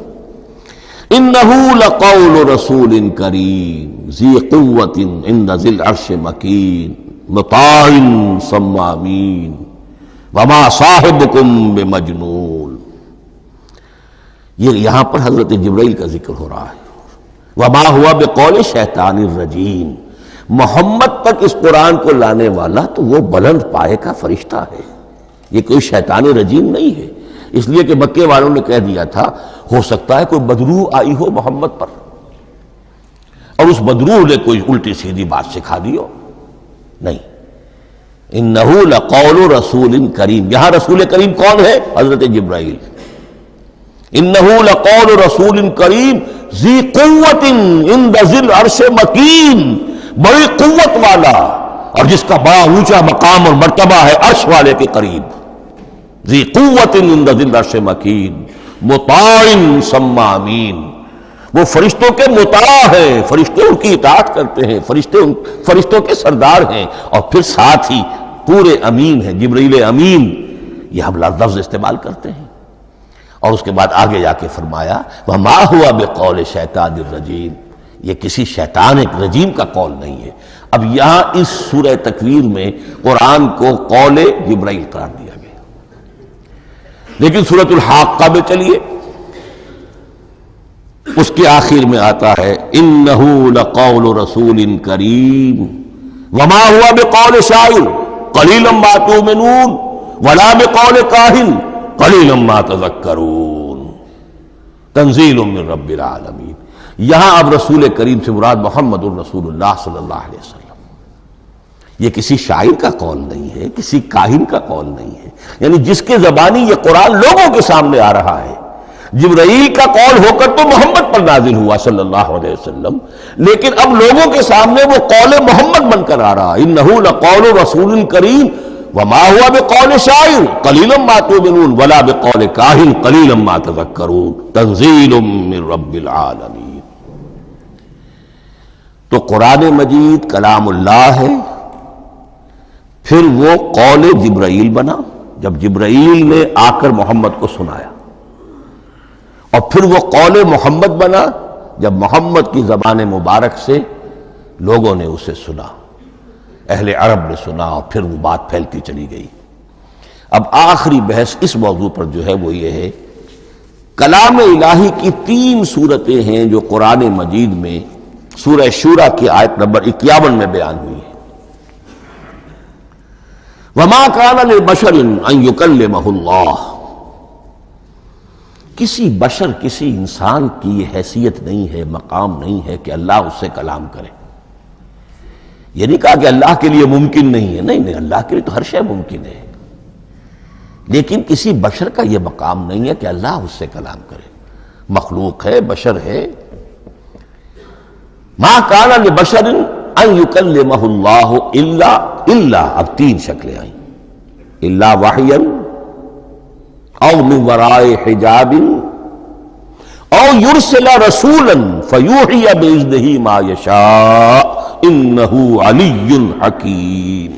انہ لقول رسول کریم ذی قوت عند ذی العرش مکین مطاع ثم امین وما صاحبکم بمجنون۔ یہ یہاں پر حضرت جبرائیل کا ذکر ہو رہا ہے۔ وما ہوا بقول شیطان الرجیم، محمد تک اس قرآن کو لانے والا تو وہ بلند پائے کا فرشتہ ہے، یہ کوئی شیطان رجیم نہیں ہے، اس لیے کہ مکے والوں نے کہہ دیا تھا ہو سکتا ہے کوئی بدروح آئی ہو محمد پر، اور اس بدروح نے کوئی الٹی سیدھی بات سکھا دی ہو، نہیں۔ انہ لقول رسول کریم، یہاں رسول کریم کون ہے؟ حضرت جبرائیل۔ انہ لقول رسول کریم ذی قوت عند ذی العرش مکین، بڑی قوت والا اور جس کا بڑا اونچا مقام اور مرتبہ ہے عرش والے کے قریب۔ ذی قوت عند ذی العرش مکین مطاع ثم امین، وہ فرشتوں کے مطاع ہیں، فرشتے ان کی اطاعت کرتے ہیں، فرشتوں کے سردار ہیں، اور پھر ساتھ ہی پورے امین ہیں، جبرائیل امین، یہ ہم لفظ استعمال کرتے ہیں۔ اور اس کے بعد آگے جا کے فرمایا وما ہوا بقول شیطان الرجیم، یہ کسی شیطان ایک رجیم کا قول نہیں ہے۔ اب یہاں اس سورہ تکویر میں قرآن کو قول جبرائیل قرار دیا گیا، لیکن سورۃ الحاقہ میں چلیے اس کے آخر میں آتا ہے انہ لقول رسول کریم وما ہوا بقول شاعر قلیلا ما تؤمنون ولا بقول کاہن قلیلا ما تذکرون تنزیل من رب العالمین۔ یہاں اب رسول کریم سے مراد محمد الرسول اللہ صلی اللہ علیہ وسلم۔ یہ کسی شاعر کا قول نہیں ہے، کسی کاہن کا قول نہیں ہے، یعنی جس کے زبانی یہ قرآن لوگوں کے سامنے آ رہا ہے۔ جبرائیل کا قول ہو کر تو محمد پر نازل ہوا صلی اللہ علیہ وسلم، لیکن اب لوگوں کے سامنے وہ قول محمد بن کر آ رہا ہے۔ انہ لقول رسول کریم وما هو بقول شاعر قلیلا ما تؤمنون ولا بقول کاہن قلیلا ما تذکرون تنزیل من رب العالمین۔ تو قرآن مجید کلام اللہ ہے، پھر وہ قول جبرائیل بنا جب جبرائیل نے آ کر محمد کو سنایا، اور پھر وہ قول محمد بنا جب محمد کی زبان مبارک سے لوگوں نے اسے سنا، اہل عرب نے سنا، اور پھر وہ بات پھیلتی چلی گئی۔ اب آخری بحث اس موضوع پر جو ہے وہ یہ ہے، کلام الہی کی 3 صورتیں ہیں جو قرآن مجید میں سورہ شورى کی آیت نمبر 51 میں بیان ہوئی ہے۔ وَمَا كَانَ لِبَشَرٍ أَن يُكَلِّمَهُ اللَّهُ، کسی بشر، کسی انسان کی یہ حیثیت نہیں ہے، مقام نہیں ہے کہ اللہ اس سے کلام کرے۔ یہ نہیں کہا کہ اللہ کے لیے ممکن نہیں ہے، نہیں، اللہ کے لیے تو ہر شے ممکن ہے، لیکن کسی بشر کا یہ مقام نہیں ہے کہ اللہ اس سے کلام کرے۔ مخلوق ہے، بشر ہے۔ ما کان لبشر ان یکلمہ اللہ الا اب 3 شکلیں آئیں، الا وحیا او من وراء حجاب او یرسل رسولا فیوحی باذنہ ما یشاء انہ علی حکیم۔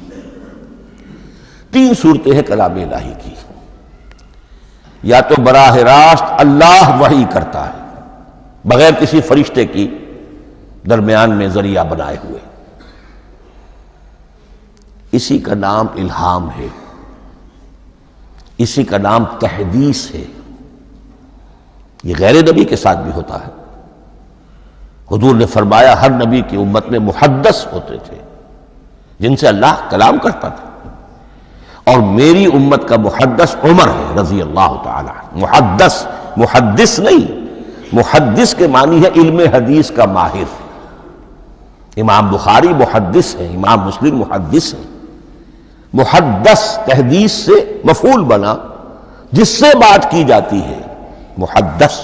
3 صورتیں ہیں کلام الہی کی۔ یا تو براہ راست اللہ وحی کرتا ہے بغیر کسی فرشتے کی درمیان میں ذریعہ بنائے ہوئے، اسی کا نام الہام ہے، اسی کا نام تحدیث ہے۔ یہ غیر نبی کے ساتھ بھی ہوتا ہے۔ حضور نے فرمایا ہر نبی کی امت میں محدث ہوتے تھے جن سے اللہ کلام کرتا تھا، اور میری امت کا محدث عمر ہے رضی اللہ تعالی عنہ۔ محدث، محدث نہیں، محدث کے معنی ہے علم حدیث کا ماہر۔ امام بخاری محدث ہیں، امام مسلم محدث ہیں۔ محدث تحدیث سے مفعول بنا، جس سے بات کی جاتی ہے، محدث۔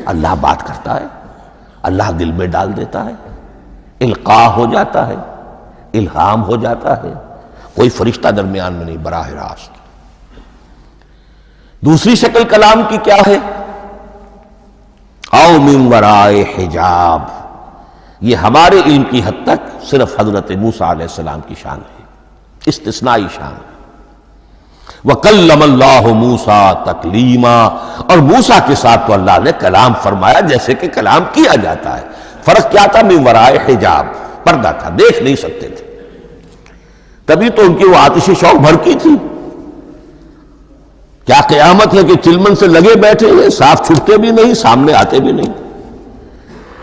اللہ بات کرتا ہے، اللہ دل میں ڈال دیتا ہے، القاء ہو جاتا ہے، الہام ہو جاتا ہے، کوئی فرشتہ درمیان میں نہیں، براہ راست۔ دوسری شکل کلام کی کیا ہے؟ او من وراء حجاب، یہ ہمارے علم کی حد تک صرف حضرت موسیٰ علیہ السلام کی شان ہے، استثنائی شان ہے۔ وَكَلَّمَ اللَّهُ مُوسَىٰ تَكْلِيمًا، اور موسیٰ کے ساتھ تو اللہ نے کلام فرمایا جیسے کہ کلام کیا جاتا ہے۔ فرق کیا تھا؟ من وراء حجاب، پردہ تھا، دیکھ نہیں سکتے تھے، تبھی تو ان کی وہ آتشی شوق بھڑکی تھی۔ کیا قیامت ہے کہ چلمن سے لگے بیٹھے ہیں، صاف چھٹتے بھی نہیں، سامنے آتے بھی نہیں،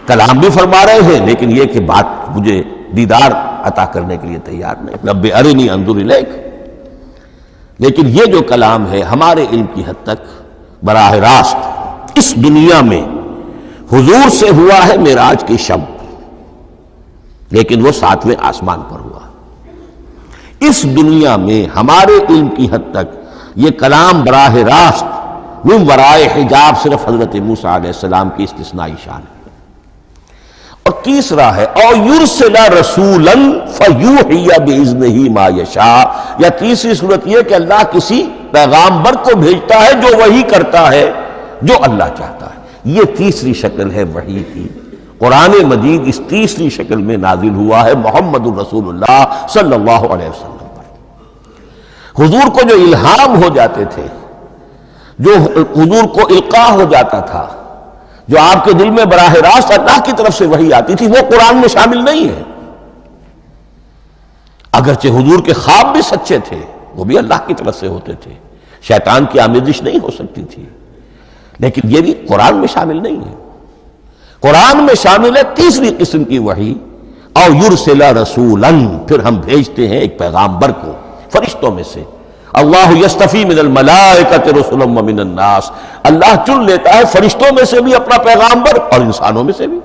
کلام بھی فرما رہے ہیں، لیکن یہ کہ بات مجھے دیدار عطا کرنے کے لیے تیار نہیں، رب ارنی انظر الیک۔ لیکن یہ جو کلام ہے ہمارے علم کی حد تک براہ راست اس دنیا میں حضور سے ہوا ہے معراج کی شب، لیکن وہ 7ویں آسمان پر ہوا۔ اس دنیا میں ہمارے علم کی حد تک یہ کلام براہ راست من ورائے حجاب صرف حضرت موسیٰ علیہ السلام کی استثنائی شان ہے۔ اور تیسرا ہے او یرسل رسولا فیوحی باذنہ ما یشاء، یا تیسری صورت یہ کہ اللہ کسی پیغامبر کو بھیجتا ہے جو وحی کرتا ہے جو اللہ چاہتا ہے۔ یہ تیسری شکل ہے وحی کی۔ قرآن مجید اس تیسری شکل میں نازل ہوا ہے محمد الرسول اللہ صلی اللہ علیہ وسلم پر۔ حضور کو جو الہام ہو جاتے تھے، جو حضور کو القاء ہو جاتا تھا، جو آپ کے دل میں براہ راست اللہ کی طرف سے وحی آتی تھی، وہ قرآن میں شامل نہیں ہے۔ اگرچہ حضور کے خواب بھی سچے تھے، وہ بھی اللہ کی طرف سے ہوتے تھے، شیطان کی آمیزش نہیں ہو سکتی تھی، لیکن یہ بھی قرآن میں شامل نہیں ہے۔ قرآن میں شامل ہے تیسری قسم کی وحی، او یرسل رسولا، پھر ہم بھیجتے ہیں ایک پیغامبر کو فرشتوں میں سے، اللہ یستفی من الملائکۃ رسلا ومن الناس، اللہ چن لیتا ہے فرشتوں میں سے بھی اپنا پیغامبر اور انسانوں میں سے بھی.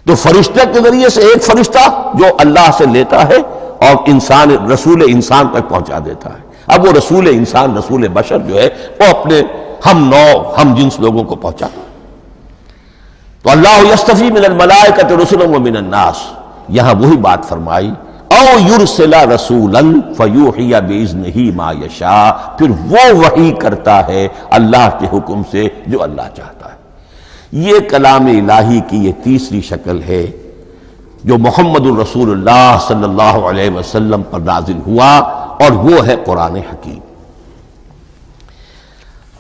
تو فرشتے کے ذریعے سے ایک فرشتہ جو اللہ سے لیتا ہے اور انسان رسول انسان تک پہنچا دیتا ہے. اب وہ رسول انسان رسول بشر جو ہے وہ اپنے ہم نو ہم جنس لوگوں کو پہنچاتا ہے. تو اللہ یستفی من الملائکۃ رسلا ومن الناس، یہاں وہی بات فرمائی او یرسل رسولا فیوحی باذنہ ما یشاء، پھر وہ وحی کرتا ہے اللہ کے حکم سے جو اللہ چاہتا ہے. یہ کلام الہی کی یہ تیسری شکل ہے جو محمد الرسول اللہ صلی اللہ علیہ وسلم پر نازل ہوا، اور وہ ہے قرآن حکیم.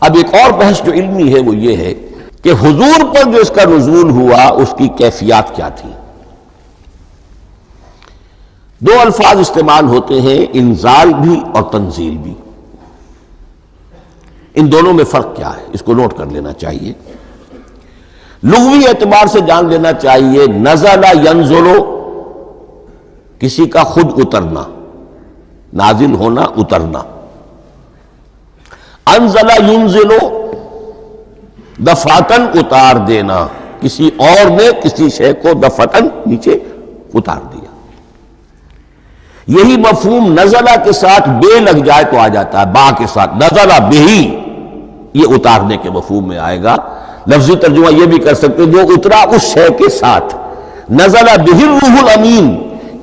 اب ایک اور بحث جو علمی ہے وہ یہ ہے کہ حضور پر جو اس کا نزول ہوا اس کی کیفیات کیا تھی. دو الفاظ استعمال ہوتے ہیں، انزال بھی اور تنزیل بھی. ان دونوں میں فرق کیا ہے اس کو نوٹ کر لینا چاہیے. لغوی اعتبار سے جان لینا چاہیے، نزل ینزل کسی کا خود اترنا، نازل ہونا اترنا. انزل ینزل دفعتن اتار دینا، کسی اور نے کسی شے کو دفعتن نیچے اتار دیا. یہی مفہوم نزلہ کے ساتھ بے لگ جائے تو آ جاتا ہے، با کے ساتھ نزلہ بہی، یہ اتارنے کے مفہوم میں آئے گا. لفظی ترجمہ یہ بھی کر سکتے جو اترا اس شے کے ساتھ. نزل بہ الروح الامین،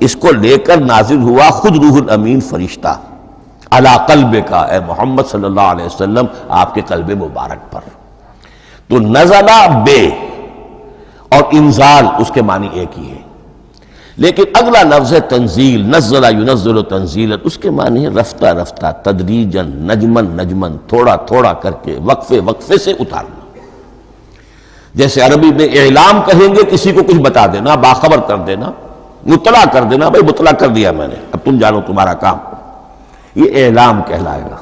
اس کو لے کر نازل ہوا خود روح الامین فرشتہ علی قلبک، اے محمد صلی اللہ علیہ وسلم آپ کے قلب مبارک پر. تو نزل بے اور انزال اس کے معنی ایک ہی ہے. لیکن اگلا لفظ ہے تنزیل، نزل ینزل تنزیلا، اس کے معنی ہے رفتہ رفتہ، تدریجاً، نجمن نجمن، تھوڑا تھوڑا کر کے، وقفے وقفے سے اتارنا. جیسے عربی میں اعلام کہیں گے کسی کو کچھ بتا دینا، باخبر کر دینا، مطلع کر دینا، بھائی مطلع کر دیا میں نے، اب تم جانو تمہارا کام، یہ اعلام کہلائے گا.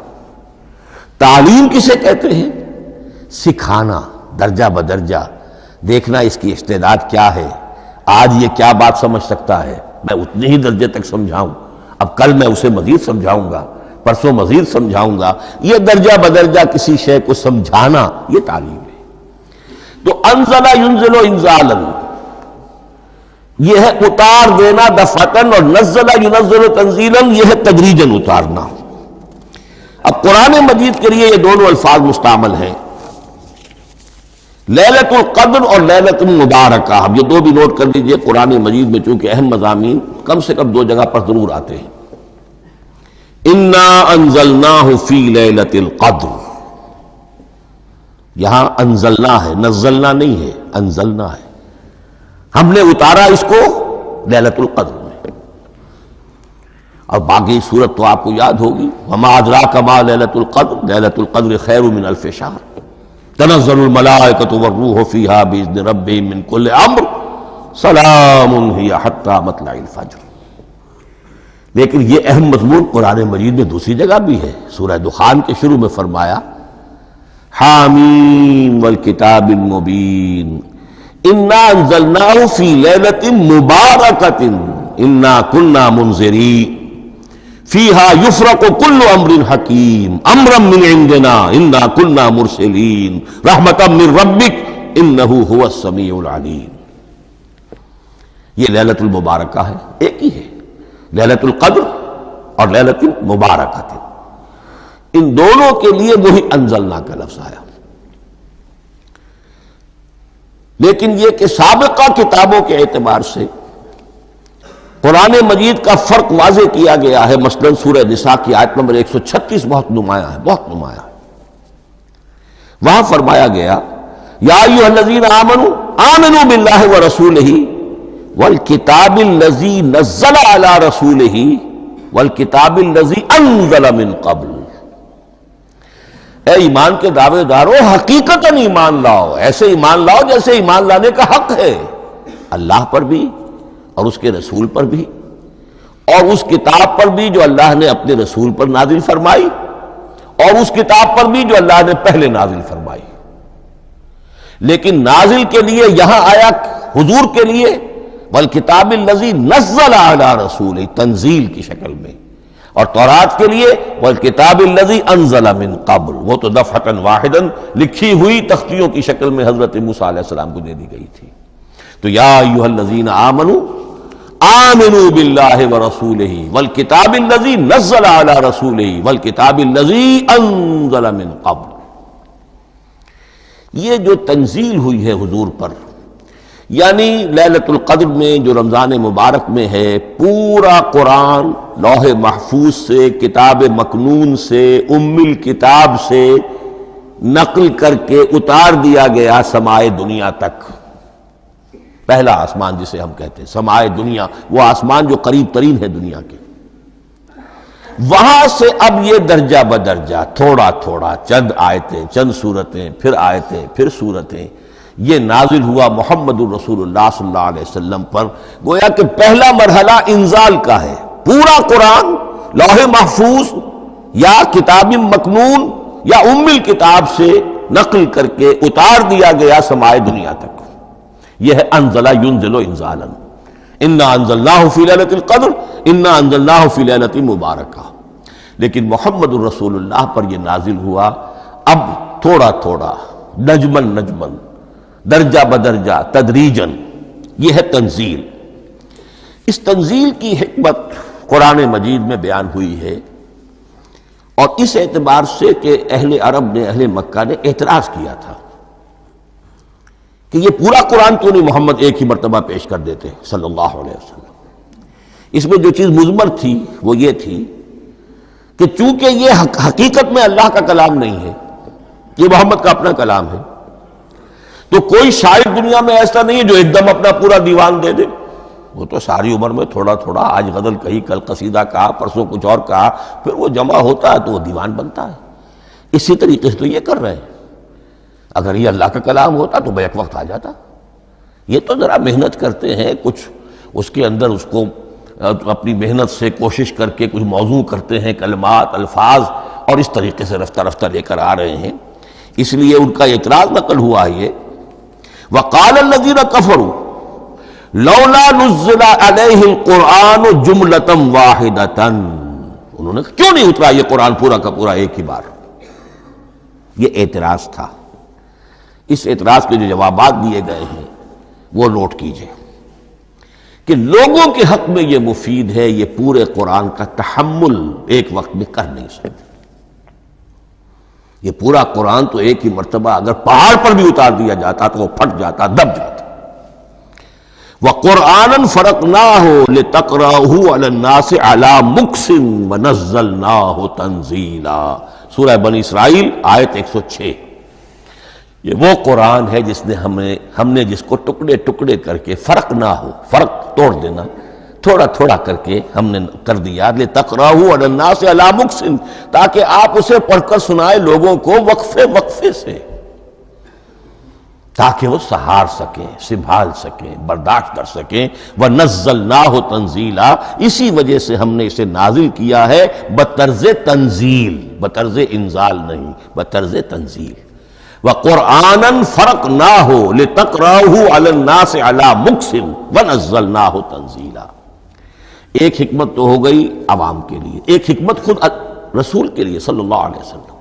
تعلیم کسے کہتے ہیں؟ سکھانا درجہ بدرجہ، دیکھنا اس کی استعداد کیا ہے، آج یہ کیا بات سمجھ سکتا ہے، میں اتنے ہی درجے تک سمجھاؤں، اب کل میں اسے مزید سمجھاؤں گا، پرسوں مزید سمجھاؤں گا. یہ درجہ بدرجہ کسی شے کو سمجھانا یہ تعلیم ہے. تو انزل ینزل انزالا یہ ہے اتار دینا دفعتن، اور نزل ینزل تنزیلا یہ ہے تدریجاً اتارنا. اب قرآن مجید کے لیے یہ دونوں الفاظ مستعمل ہیں، لیلۃ القدر اور لیلۃ المبارکہ. اب یہ دو بھی نوٹ کر لیجئے، قرآن مجید میں چونکہ اہم مضامین کم سے کم دو جگہ پر ضرور آتے ہیں. انا انزلناہ فی لیلۃ القدر، یہاں انزلنا ہے، نزلنا نہیں ہے، انزلنا ہے. ہم نے اتارا اس کو لیلۃ القدر میں. اور باقی صورت تو آپ کو یاد ہوگی، وما ادراک ما لیلۃ القدر، لیلۃ القدر خیر من الف شہر، تنزل الملائکۃ والروح فیہا باذن ربہم من کل امر سلام ہی حتی مطلع الفجر. لیکن یہ اہم مضمون قرآن مجید میں دوسری جگہ بھی ہے. سورہ دخان کے شروع میں فرمایا حامیم والکتاب المبین انا انزلناہ فی لیلۃ مبارکۃ انا کنا منذرین فیہا یفرق کل امر حکیم امرا من عندنا انا کنا مرسلین رحمتا من ربک انہ هو السمیع العلیم. یہ لیلۃ المبارکہ ہے، ایک ہی ہے، لیلۃ القدر اور لیلۃ المبارکہ. ان دونوں کے لیے وہی انزلنا کا لفظ آیا. لیکن یہ کہ سابقہ کتابوں کے اعتبار سے قرآن مجید کا فرق واضح کیا گیا ہے. مثلا سورہ نساء کی آیت نمبر 136 بہت نمایاں ہے، بہت نمایاں ہے. وہاں فرمایا گیا یا ایھا الذین آمنوا آمنوا باللہ ورسولہ والکتاب الذی نزل علی رسولہ والکتاب الذی انزل من قبل. اے ایمان کے دعوے دارو، حقیقتاً ایمان لاؤ، ایسے ایمان لاؤ جیسے ایمان لانے کا حق ہے، اللہ پر بھی اور اس کے رسول پر بھی، اور اس کتاب پر بھی جو اللہ نے اپنے رسول پر نازل فرمائی، اور اس کتاب پر بھی جو اللہ نے پہلے نازل فرمائی. لیکن نازل کے لیے یہاں آیا حضور کے لیے والکتاب الذی نزل علی رسولہ، تنزیل کی شکل میں. اور تورات کے لیے والکتاب الذی انزل من قبل، وہ تو دفعۃ واحدا لکھی ہوئی تختیوں کی شکل میں حضرت موسیٰ علیہ السلام کو دے دی گئی تھی۔ تو یا ایھا الذین آمنوا آمنوا باللہ ورسولہ والکتاب الذی نزل علی رسولہ والکتاب الذی انزل من قبل۔ یہ جو تنزیل ہوئی ہے حضور پر، یعنی لیلۃ القدر میں جو رمضان مبارک میں ہے، پورا قرآن لوح محفوظ سے، کتاب مکنون سے، ام الکتاب سے نقل کر کے اتار دیا گیا سمائے دنیا تک۔ پہلا آسمان جسے ہم کہتے ہیں سمائے دنیا، وہ آسمان جو قریب ترین ہے دنیا کے، وہاں سے اب یہ درجہ بدرجہ تھوڑا تھوڑا چند آیتیں، چند سورتیں، پھر آیتیں، پھر سورتیں، یہ نازل ہوا محمد الرسول اللہ صلی اللہ علیہ وسلم پر۔ گویا کہ پہلا مرحلہ انزال کا ہے، پورا قرآن لوح محفوظ یا کتاب مکنون یا ام الکتاب سے نقل کر کے اتار دیا گیا سمائے دنیا تک۔ یہ ہے انزل ینزل انزالا، انا انزلناہ فی لیلۃ القدر انا انزلناہ فی لیلۃ مبارکہ۔ لیکن محمد الرسول اللہ پر یہ نازل ہوا اب تھوڑا تھوڑا، نجمن نجمن، درجہ بدرجہ، تدریجن۔ یہ ہے تنزیل۔ اس تنزیل کی حکمت قرآن مجید میں بیان ہوئی ہے، اور اس اعتبار سے کہ اہل عرب نے، اہل مکہ نے اعتراض کیا تھا کہ یہ پورا قرآن کیوں نہیں محمد ایک ہی مرتبہ پیش کر دیتے صلی اللہ علیہ وسلم۔ اس میں جو چیز مضمر تھی وہ یہ تھی کہ چونکہ یہ حقیقت میں اللہ کا کلام نہیں ہے، یہ محمد کا اپنا کلام ہے، تو کوئی شاعر دنیا میں ایسا نہیں ہے جو ایک دم اپنا پورا دیوان دے دے۔ وہ تو ساری عمر میں تھوڑا تھوڑا، آج غزل کہی، کل قصیدہ کہا، پرسوں کچھ اور کہا، پھر وہ جمع ہوتا ہے تو وہ دیوان بنتا ہے۔ اسی طریقے سے تو یہ کر رہے ہیں۔ اگر یہ اللہ کا کلام ہوتا تو بیک وقت آ جاتا۔ یہ تو ذرا محنت کرتے ہیں، کچھ اس کے اندر اس کو اپنی محنت سے کوشش کر کے کچھ موضوع کرتے ہیں، کلمات، الفاظ، اور اس طریقے سے رفتہ رفتہ لے کر آ رہے ہیں۔ اس لیے ان کا اعتراض نقل ہوا یہ، وَقَالَ الَّذِينَ كَفَرُوا لَوْلَا نُزِّلَ عَلَيْهِ الْقُرْآنُ جُمْلَةً وَاحِدَةً، انہوں نے کیوں نہیں اترا یہ قرآن پورا کا پورا ایک ہی بار؟ یہ اعتراض تھا۔ اس اعتراض کے جو جوابات دیے گئے ہیں وہ نوٹ کیجئے کہ لوگوں کے حق میں یہ مفید ہے، یہ پورے قرآن کا تحمل ایک وقت میں کر نہیں سکتے۔ یہ پورا قرآن تو ایک ہی مرتبہ اگر پہاڑ پر بھی اتار دیا جاتا تو وہ پھٹ جاتا، دب جاتا۔ وَقُرْآنًا فَرَقْنَاهُ لِتَقْرَأَهُ عَلَى النَّاسِ عَلَى مُكْثٍ وَنَزَّلْنَاهُ تَنزِيلًا، سورہ بنی اسرائیل آیت 106۔ یہ وہ قرآن ہے جس نے ہم نے جس کو ٹکڑے ٹکڑے کر کے، فرق نہ ہو، فرق توڑ دینا، تھوڑا تھوڑا کر کے ہم نے کر دیا، لِتَقْرَأَهُ عَلَى النَّاسِ عَلَى مُكْثٍ، تاکہ آپ اسے پڑھ کر سنائے لوگوں کو وقفے وقفے سے، تاکہ وہ سہار سکیں، سنبھال سکیں، برداشت کر سکیں۔ وَنَزَّلْنَاهُ تَنزِيلًا، اسی وجہ سے ہم نے اسے نازل کیا ہے بطرز تنزیل، بطرز انزال نہیں، بطرز تنزیل۔ وَقُرْآنًا فَرَقْنَاهُ لِتَقْرَأَهُ عَلَى النَّاسِ عَلَى مُكْثٍ وَنَزَّلْنَاهُ تَنزِيلًا۔ ایک حکمت تو ہو گئی عوام کے لیے، ایک حکمت خود رسول کے لیے صلی اللہ علیہ وسلم۔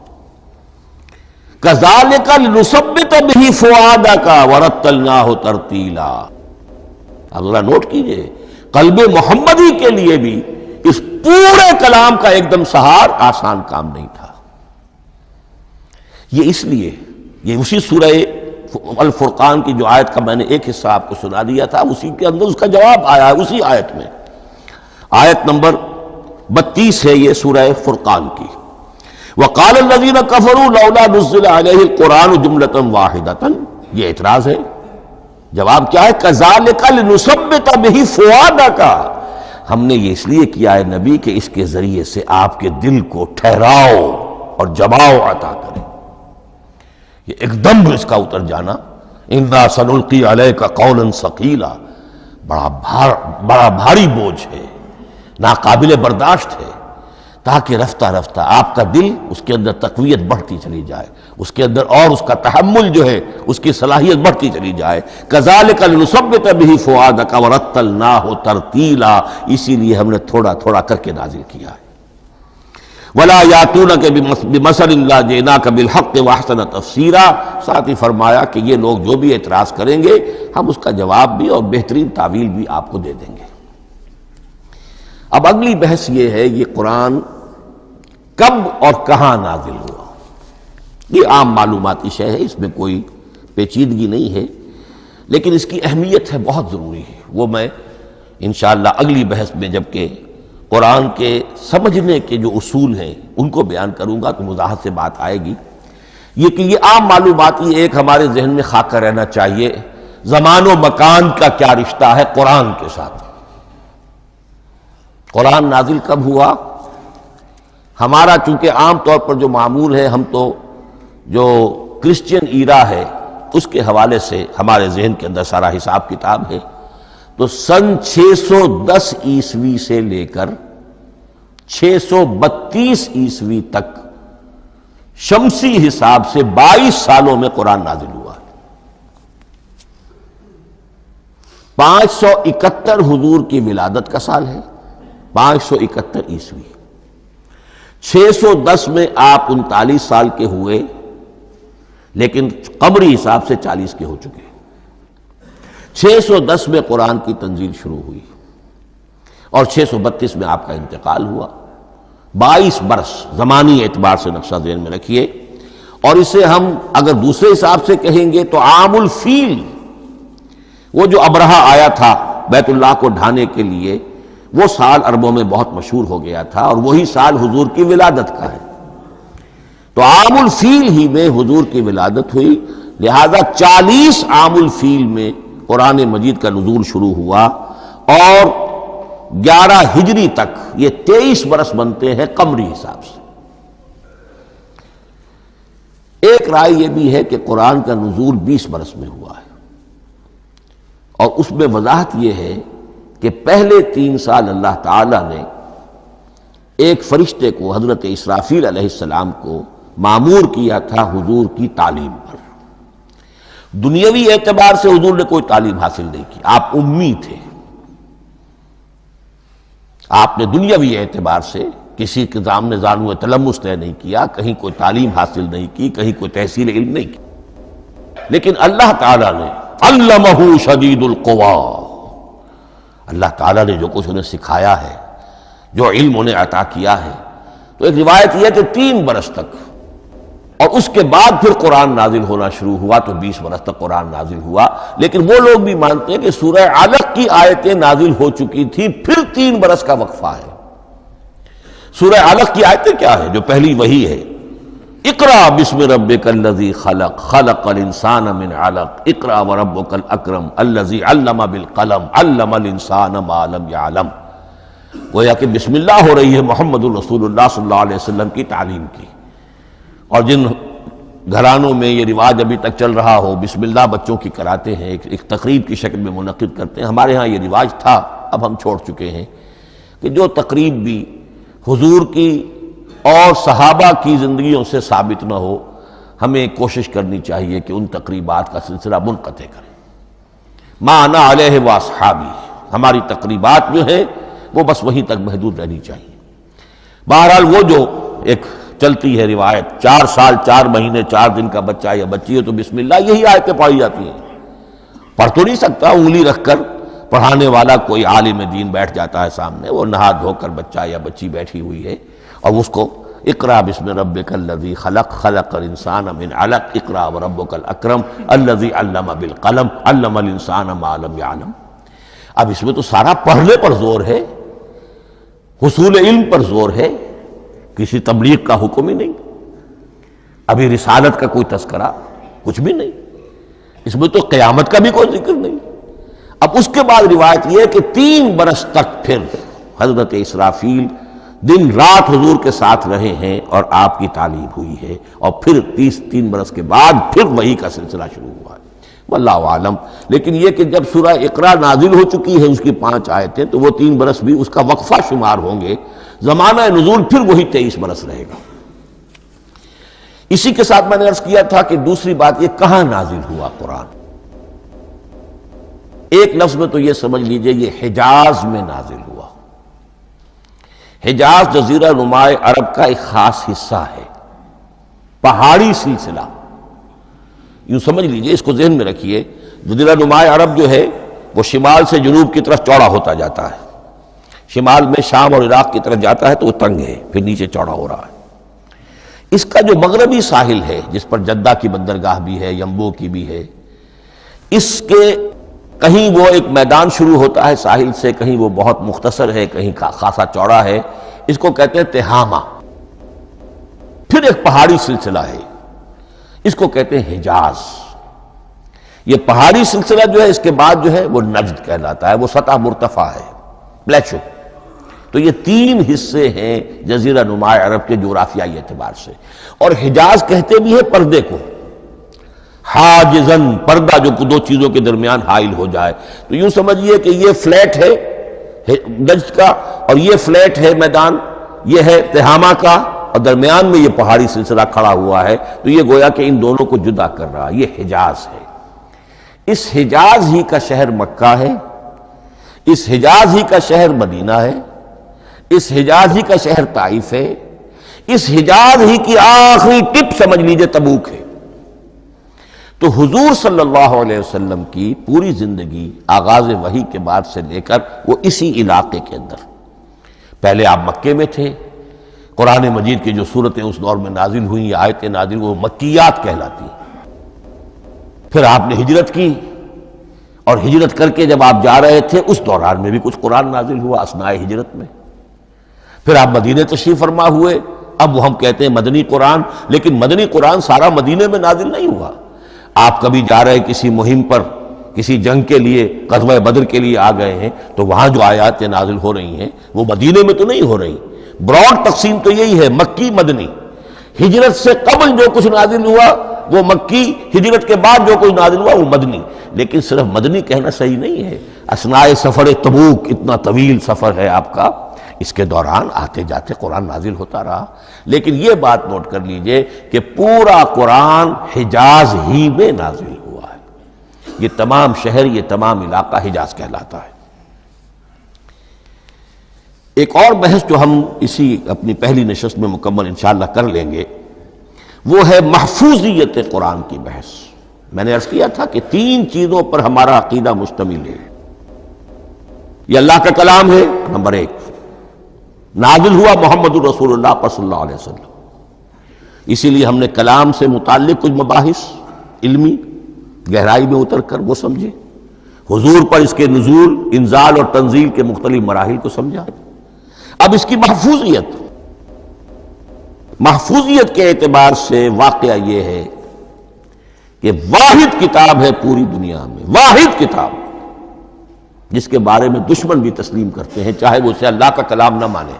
كَذَلِكَ لِنُثَبِّتَ بِهِ فُؤَادَكَ وَرَتَّلْنَاهُ تَرْتِيلًا۔ اب ذرا نوٹ کیجئے، قلب محمدی کے لیے بھی اس پورے کلام کا ایک دم سہار آسان کام نہیں تھا۔ یہ اس لیے، یہ اسی سورہ الفرقان کی جو آیت کا میں نے ایک حصہ آپ کو سنا دیا تھا، اسی کے اندر اس کا جواب آیا ہے، اسی آیت میں، آیت نمبر 32 ہے یہ سورہ فرقان کی۔ وَقَالَ الَّذِينَ كَفَرُوا لَوْلَا نُزِّلَ عَلَيْهِ الْقُرْآنُ جُمْلَةً وَاحِدَةً، یہ اعتراض ہے۔ جواب کیا ہے؟ كَذَلِكَ لِنُثَبِّتَ بِهِ فُؤَادَكَ، ہم نے یہ اس لیے کیا ہے نبی کہ اس کے ذریعے سے آپ کے دل کو ٹھہراؤ اور جماؤ عطا کرے، یہ ایک دم اس کا اتر جانا۔ اِنَّا سَنُلْقِي عَلَيْكَ قَوْلًا ثَقِيلًا، بڑا بھاری بوجھ ہے، ناقابل برداشت ہے، تاکہ رفتہ رفتہ آپ کا دل، اس کے اندر تقویت بڑھتی چلی جائے، اس کے اندر اور اس کا تحمل جو ہے، اس کی صلاحیت بڑھتی چلی جائے۔ كَذَلِكَ لِنُثَبِّتَ بِهِ فُؤَادَكَ وَرَتَّلْنَاهُ تَرْتِيلًا، اسی لیے ہم نے تھوڑا تھوڑا کر کے نازل کیا ہے۔ ولا یاتونک بمثل الا جئناک بالحق واحسن تفسیرا، ساتھ ہی فرمایا کہ یہ لوگ جو بھی اعتراض کریں گے ہم اس کا جواب بھی اور بہترین تعویل بھی آپ کو دے دیں گے۔ اب اگلی بحث یہ ہے، یہ قرآن کب اور کہاں نازل ہوا؟ یہ عام معلوماتی شے ہے، اس میں کوئی پیچیدگی نہیں ہے، لیکن اس کی اہمیت ہے، بہت ضروری ہے۔ وہ میں انشاءاللہ اگلی بحث میں جبکہ قرآن کے سمجھنے کے جو اصول ہیں ان کو بیان کروں گا تو وضاحت سے بات آئے گی۔ یہ کہ یہ عام معلوماتی ایک ہمارے ذہن میں خاکہ رہنا چاہیے، زمان و مکان کا کیا رشتہ ہے قرآن کے ساتھ۔ قرآن نازل کب ہوا؟ ہمارا چونکہ عام طور پر جو معمول ہے، ہم تو جو کرسچین ایرا ہے اس کے حوالے سے ہمارے ذہن کے اندر سارا حساب کتاب ہے، تو سن 610 عیسوی سے لے کر 632 عیسوی تک شمسی حساب سے 22 سالوں میں قرآن نازل ہوا ہے۔ 571 حضور کی ولادت کا سال ہے، 571 عیسوی۔ 610 میں آپ 39 سال کے ہوئے، لیکن قمری حساب سے 40 کے ہو چکے۔ 610 میں قرآن کی تنزیل شروع ہوئی اور 632 میں آپ کا انتقال ہوا۔ 22 برس زمانی اعتبار سے نقشہ ذہن میں رکھیے، اور اسے ہم اگر دوسرے حساب سے کہیں گے تو عام الفیل، وہ جو ابرہہ آیا تھا بیت اللہ کو ڈھانے کے لیے، وہ سال عربوں میں بہت مشہور ہو گیا تھا، اور وہی سال حضور کی ولادت کا ہے۔ تو عام الفیل ہی میں حضور کی ولادت ہوئی، لہذا 40 عام الفیل میں قرآن مجید کا نزول شروع ہوا، اور 11 ہجری تک یہ 23 برس بنتے ہیں قمری حساب سے۔ ایک رائے یہ بھی ہے کہ قرآن کا نزول 20 برس میں ہوا ہے، اور اس میں وضاحت یہ ہے کہ پہلے 3 سال اللہ تعالی نے ایک فرشتے کو، حضرت اسرافیل علیہ السلام کو مامور کیا تھا حضور کی تعلیم پر۔ دنیاوی اعتبار سے حضور نے کوئی تعلیم حاصل نہیں کی، آپ امی تھے۔ آپ نے دنیاوی اعتبار سے کسی کے سامنے زانو تلمس طے نہیں کیا، کہیں کوئی تعلیم حاصل نہیں کی، کہیں کوئی تحصیل علم نہیں کی، لیکن اللہ تعالیٰ نے علمہ شدید القوا، اللہ تعالیٰ نے جو کچھ انہیں سکھایا ہے، جو علم انہیں عطا کیا ہے۔ تو ایک روایت یہ ہے کہ 3 برس تک، اور اس کے بعد پھر قرآن نازل ہونا شروع ہوا، تو 20 برس تک قرآن نازل ہوا۔ لیکن وہ لوگ بھی مانتے ہیں کہ سورہ علق کی آیتیں نازل ہو چکی تھی، پھر 3 برس کا وقفہ ہے۔ سورہ علق کی آیتیں کیا ہے؟ جو پہلی وحی ہے، اقرا بسم ربک الذی خلق، خلق الانسان من علق، اقرا وربک الاکرم الذی علم بالقلم، علم الانسان ما لم یعلم۔ گویا کہ بسم اللہ ہو رہی ہے محمد الرسول اللہ صلی اللہ علیہ وسلم کی تعلیم کی، اور جن گھرانوں میں یہ رواج ابھی تک چل رہا ہو، بسم اللہ بچوں کی کراتے ہیں، ایک تقریب کی شکل میں منعقد کرتے ہیں، ہمارے ہاں یہ رواج تھا، اب ہم چھوڑ چکے ہیں، کہ جو تقریب بھی حضور کی اور صحابہ کی زندگیوں سے ثابت نہ ہو، ہمیں کوشش کرنی چاہیے کہ ان تقریبات کا سلسلہ منقطع کریں۔ ما انا علیہ واصحابی، ہماری تقریبات جو ہیں وہ بس وہیں تک محدود رہنی چاہیے۔ بہرحال وہ جو ایک چلتی ہے روایت، 4 سال 4 مہینے 4 دن کا بچہ یا بچی ہے تو بسم اللہ یہی آیتیں پڑھی جاتی ہیں۔ پڑھ تو نہیں سکتا، انگلی رکھ کر پڑھانے والا کوئی عالم دین بیٹھ جاتا ہے سامنے، وہ نہا دھو کر بچہ یا بچی بیٹھی ہوئی ہے، اور اس کو اقرا بسم ربک الذی خلق، خلق الانسان من علق، اقرا وربک الاکرم الذی علم بالقلم، علم الانسان ما لم یعلم۔ اب اس میں تو سارا پڑھنے پر زور ہے، حصول علم پر زور ہے، کسی تبلیغ کا حکم ہی نہیں، ابھی رسالت کا کوئی تذکرہ کچھ بھی نہیں، اس میں تو قیامت کا بھی کوئی ذکر نہیں۔ اب اس کے بعد روایت یہ ہے کہ 3 برس تک پھر حضرت اسرافیل دن رات حضور کے ساتھ رہے ہیں اور آپ کی تعلیم ہوئی ہے، اور پھر 3 برس کے بعد پھر وحی کا سلسلہ شروع ہوا ہے، واللہ عالم۔ لیکن یہ کہ جب سورہ اقرا نازل ہو چکی ہے، اس کی 5 آیتیں، تو وہ 3 برس بھی اس کا وقفہ شمار ہوں گے، زمانہ نزول پھر وہی 23 برس رہے گا۔ اسی کے ساتھ میں نے عرض کیا تھا کہ دوسری بات یہ کہاں نازل ہوا قرآن۔ ایک لفظ میں تو یہ سمجھ لیجئے یہ حجاز میں نازل ہوا۔ حجاز جزیرہ نمائے عرب کا ایک خاص حصہ ہے، پہاڑی سلسلہ، یوں سمجھ لیجئے، اس کو ذہن میں رکھیے۔ جزیرہ نمائے عرب جو ہے وہ شمال سے جنوب کی طرف چوڑا ہوتا جاتا ہے، شمال میں شام اور عراق کی طرف جاتا ہے تو وہ تنگ ہے، پھر نیچے چوڑا ہو رہا ہے۔ اس کا جو مغربی ساحل ہے جس پر جدہ کی بندرگاہ بھی ہے، ینبو کی بھی ہے، اس کے کہیں وہ ایک میدان شروع ہوتا ہے ساحل سے، کہیں وہ بہت مختصر ہے، کہیں خاصا چوڑا ہے، اس کو کہتے ہیں تہامہ۔ پھر ایک پہاڑی سلسلہ ہے، اس کو کہتے ہیں حجاز۔ یہ پہاڑی سلسلہ جو ہے اس کے بعد جو ہے وہ نجد کہلاتا ہے، وہ سطح مرتفع ہے، پلیشو۔ تو یہ تین حصے ہیں جزیرہ نمائے عرب کے جغرافیائی اعتبار سے، اور حجاز کہتے بھی ہیں پردے کو، حاجزن، پردہ جو دو چیزوں کے درمیان حائل ہو جائے۔ تو یوں سمجھیے کہ یہ فلیٹ ہے نجد کا، اور یہ فلیٹ ہے میدان، یہ ہے تہامہ کا، اور درمیان میں یہ پہاڑی سلسلہ کھڑا ہوا ہے، تو یہ گویا کہ ان دونوں کو جدا کر رہا، یہ حجاز ہے۔ اس حجاز ہی کا شہر مکہ ہے، اس حجاز ہی کا شہر مدینہ ہے، اس حجاز ہی کا شہر طائف ہے، اس حجاز ہی کی آخری ٹپ سمجھ لیجئے تبوک ہے۔ تو حضور صلی اللہ علیہ وسلم کی پوری زندگی آغاز وحی کے بعد سے لے کر وہ اسی علاقے کے اندر، پہلے آپ مکے میں تھے، قرآن مجید کی جو صورتیں اس دور میں نازل ہوئیں، یہ آیتیں نازل وہ مکیات کہلاتی ہیں۔ پھر آپ نے ہجرت کی، اور ہجرت کر کے جب آپ جا رہے تھے اس دوران میں بھی کچھ قرآن نازل ہوا اثناء ہجرت میں۔ پھر آپ مدینے تشریف فرما ہوئے، اب وہ ہم کہتے ہیں مدنی قرآن، لیکن مدنی قرآن سارا مدینے میں نازل نہیں ہوا۔ آپ کبھی جا رہے کسی مہم پر، کسی جنگ کے لیے، غزوہ بدر کے لیے آ گئے ہیں، تو وہاں جو آیات نازل ہو رہی ہیں وہ مدینے میں تو نہیں ہو رہی۔ براڈ تقسیم تو یہی ہے، مکی مدنی۔ ہجرت سے قبل جو کچھ نازل ہوا وہ مکی، ہجرت کے بعد جو کچھ نازل ہوا وہ مدنی۔ لیکن صرف مدنی کہنا صحیح نہیں ہے۔ اثناء سفر تبوک، اتنا طویل سفر ہے آپ کا، اس کے دوران آتے جاتے قرآن نازل ہوتا رہا۔ لیکن یہ بات نوٹ کر لیجئے کہ پورا قرآن حجاز ہی میں نازل ہوا ہے۔ یہ تمام شہر، یہ تمام علاقہ حجاز کہلاتا ہے۔ ایک اور بحث جو ہم اسی اپنی پہلی نشست میں مکمل انشاءاللہ کر لیں گے، وہ ہے محفوظیت قرآن کی بحث۔ میں نے عرض کیا تھا کہ تین چیزوں پر ہمارا عقیدہ مشتمل ہے۔ یہ اللہ کا کلام ہے، نمبر ایک، نازل ہوا محمد الرسول اللہ پر صلی اللہ علیہ وسلم، اسی لیے ہم نے کلام سے متعلق کچھ مباحث علمی گہرائی میں اتر کر وہ سمجھے، حضور پر اس کے نزول، انزال اور تنزیل کے مختلف مراحل کو سمجھا۔ اب اس کی محفوظیت کے اعتبار سے واقعہ یہ ہے کہ واحد کتاب ہے پوری دنیا میں، واحد کتاب جس کے بارے میں دشمن بھی تسلیم کرتے ہیں، چاہے وہ اسے اللہ کا کلام نہ مانے،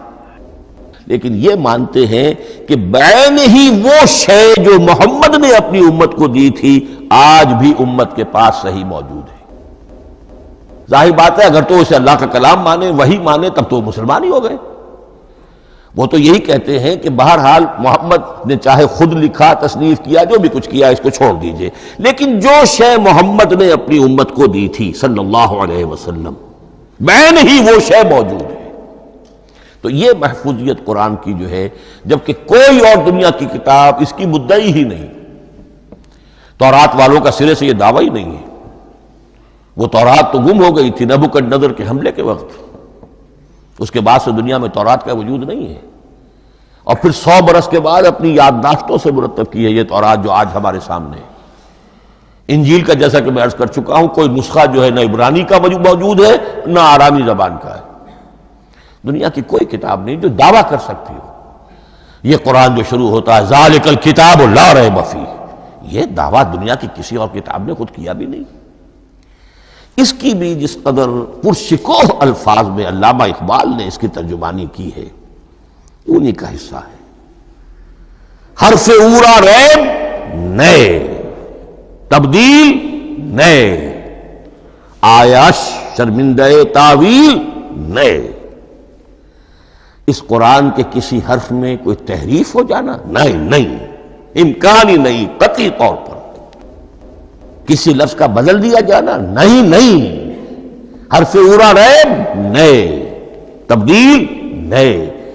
لیکن یہ مانتے ہیں کہ بعین ہی وہ شے جو محمد نے اپنی امت کو دی تھی آج بھی امت کے پاس صحیح موجود ہے۔ ظاہر بات ہے اگر تو اسے اللہ کا کلام مانے، وہی مانے، تب تو مسلمان ہی ہو گئے۔ وہ تو یہی کہتے ہیں کہ بہرحال محمد نے چاہے خود لکھا، تصنیف کیا، جو بھی کچھ کیا اس کو چھوڑ دیجئے، لیکن جو شے محمد نے اپنی امت کو دی تھی صلی اللہ علیہ وسلم، بعین ہی وہ شے موجود ہے۔ تو یہ محفوظیت قرآن کی جو ہے، جبکہ کوئی اور دنیا کی کتاب اس کی مدعی ہی نہیں۔ تورات والوں کا سرے سے یہ دعویٰ ہی نہیں ہے۔ وہ تورات تو گم ہو گئی تھی نبوکدنضر کے حملے کے وقت، اس کے بعد سے دنیا میں تورات کا وجود نہیں ہے، اور پھر 100 برس کے بعد اپنی یادداشتوں سے مرتب کی ہے یہ تورات جو آج ہمارے سامنے ہے۔ انجیل کا جیسا کہ میں عرض کر چکا ہوں، کوئی نسخہ جو ہے نہ عبرانی کا موجود ہے نہ آرامی زبان کا ہے۔ دنیا کی کوئی کتاب نہیں جو دعویٰ کر سکتی ہو۔ یہ قرآن جو شروع ہوتا ہے ذالک الکتاب لا ریب فیہ، یہ دعویٰ دنیا کی کسی اور کتاب نے خود کیا بھی نہیں۔ اس کی بھی جس قدر پرشکوہ الفاظ میں علامہ اقبال نے اس کی ترجمانی کی ہے، انہی کا حصہ ہے۔ حرف اورا ریب نئے، تبدیل نئے، آیا شرمندہ تعویل نئے۔ اس قرآن کے کسی حرف میں کوئی تحریف ہو جانا نہیں، امکان ہی نہیں، قطعی طور پر۔ کسی لفظ کا بدل دیا جانا نہیں، حرف اورا ریب نئے، تبدیل نئے۔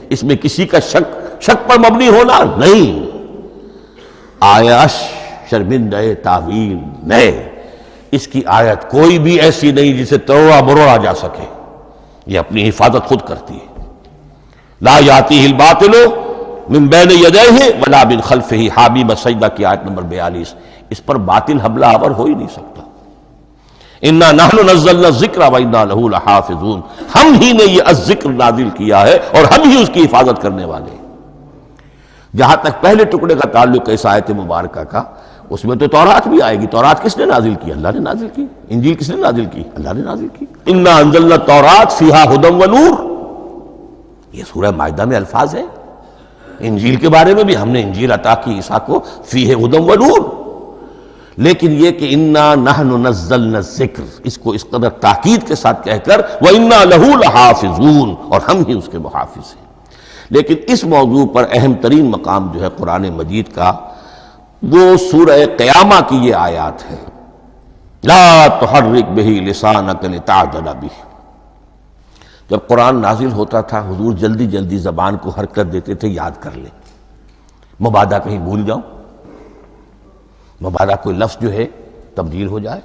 اس میں کسی کا شک پر مبنی ہونا نہیں، آیت شرمندہ تعویل نئے، اس کی آیت کوئی بھی ایسی نہیں جسے توڑا مروڑا جا سکے، یہ اپنی حفاظت خود کرتی ہے۔ لا یاتیہ الباطل من بین یدیہ ولا من خلفہ، حامیم السجدہ کی آیت نمبر 42، اس پر باطل حملہ آور ہو ہی نہیں سکتا۔ انا نحن نزلنا الذکر وانا لہ لحافظون، ہم ہی نے یہ الذکر نازل کیا ہے اور ہم ہی اس کی حفاظت کرنے والے ہیں۔ جہاں تک پہلے ٹکڑے کا تعلق ہے اس آیت مبارکہ کا، اس میں تو تورات بھی آئے گی۔ تورات کس نے نازل کی؟ اللہ نے نازل کی۔ انجیل کس نے نازل کی؟ اللہ نے نازل کی۔ انا انزلنا التوراۃ فیہا ھدی ونور، یہ سورہ مائدہ میں الفاظ ہے۔ انجیل کے بارے میں بھی ہم نے انجیل عطا کی عیسیٰ کو، فیہ ھدی ونور، لیکن یہ کہ انا نحن نزلنا الذکر، اس کو اس قدر تاکید کے ساتھ کہہ کر وَإِنَّا لَهُ لَحَافِظُونَ، اور ہم ہی اس کے محافظ ہیں۔ لیکن اس موضوع پر اہم ترین مقام جو ہے قرآن مجید کا، وہ سورہ قیامہ کی یہ آیات ہے، لا تحرک بہ لسانک لتعجل بہ۔ جب قرآن نازل ہوتا تھا حضور جلدی جلدی زبان کو حرکت دیتے تھے، یاد کر لیں، مبادا کہیں بھول جاؤ، مبادا کوئی لفظ جو ہے تبدیل ہو جائے۔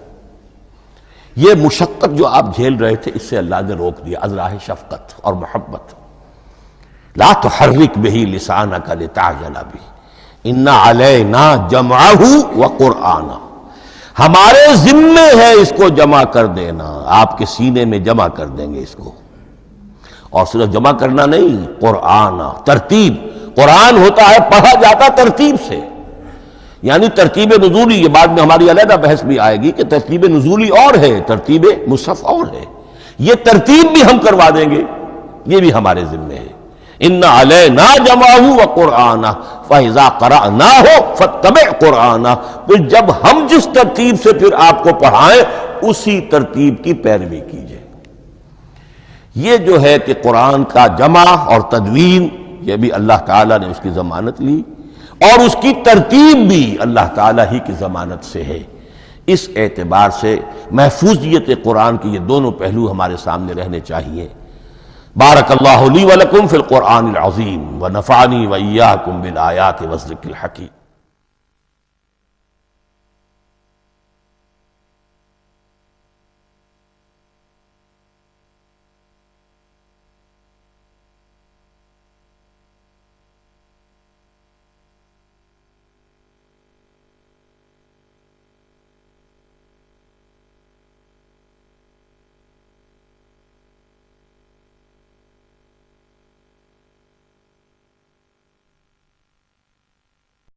یہ مشقت جو آپ جھیل رہے تھے، اس سے اللہ نے روک دیا، از راہ شفقت اور محبت۔ لا تحرک بہ لسانک لتعجل بہ ان علینا جمعہ وقرآنہ، ہمارے ذمے ہے اس کو جمع کر دینا، آپ کے سینے میں جمع کر دیں گے اس کو۔ اور صرف جمع کرنا نہیں، قرآن، ترتیب۔ قرآن ہوتا ہے پڑھا جاتا ترتیب سے، یعنی ترتیب نزولی، یہ بعد میں ہماری علیحدہ بحث بھی آئے گی کہ ترتیب نزولی اور ہے، ترتیب مصحف اور ہے، یہ ترتیب بھی ہم کروا دیں گے، یہ بھی ہمارے ذمے ہے۔ ان علینا جمعہ وقرآنہ فاذا قرأناہ فاتبع قرآنہ، پھر جب ہم جس ترتیب سے پھر آپ کو پڑھائیں اسی ترتیب کی پیروی کیجئے۔ یہ جو ہے کہ قرآن کا جمع اور تدوین، یہ بھی اللہ تعالیٰ نے اس کی ضمانت لی، اور اس کی ترتیب بھی اللہ تعالیٰ ہی کی ضمانت سے ہے۔ اس اعتبار سے محفوظیت قرآن کے یہ دونوں پہلو ہمارے سامنے رہنے چاہیے۔ بارک اللہ لی ولکم فی القرآن العظیم ونفعنی وإیاکم بالآیات والذکر الحکیم۔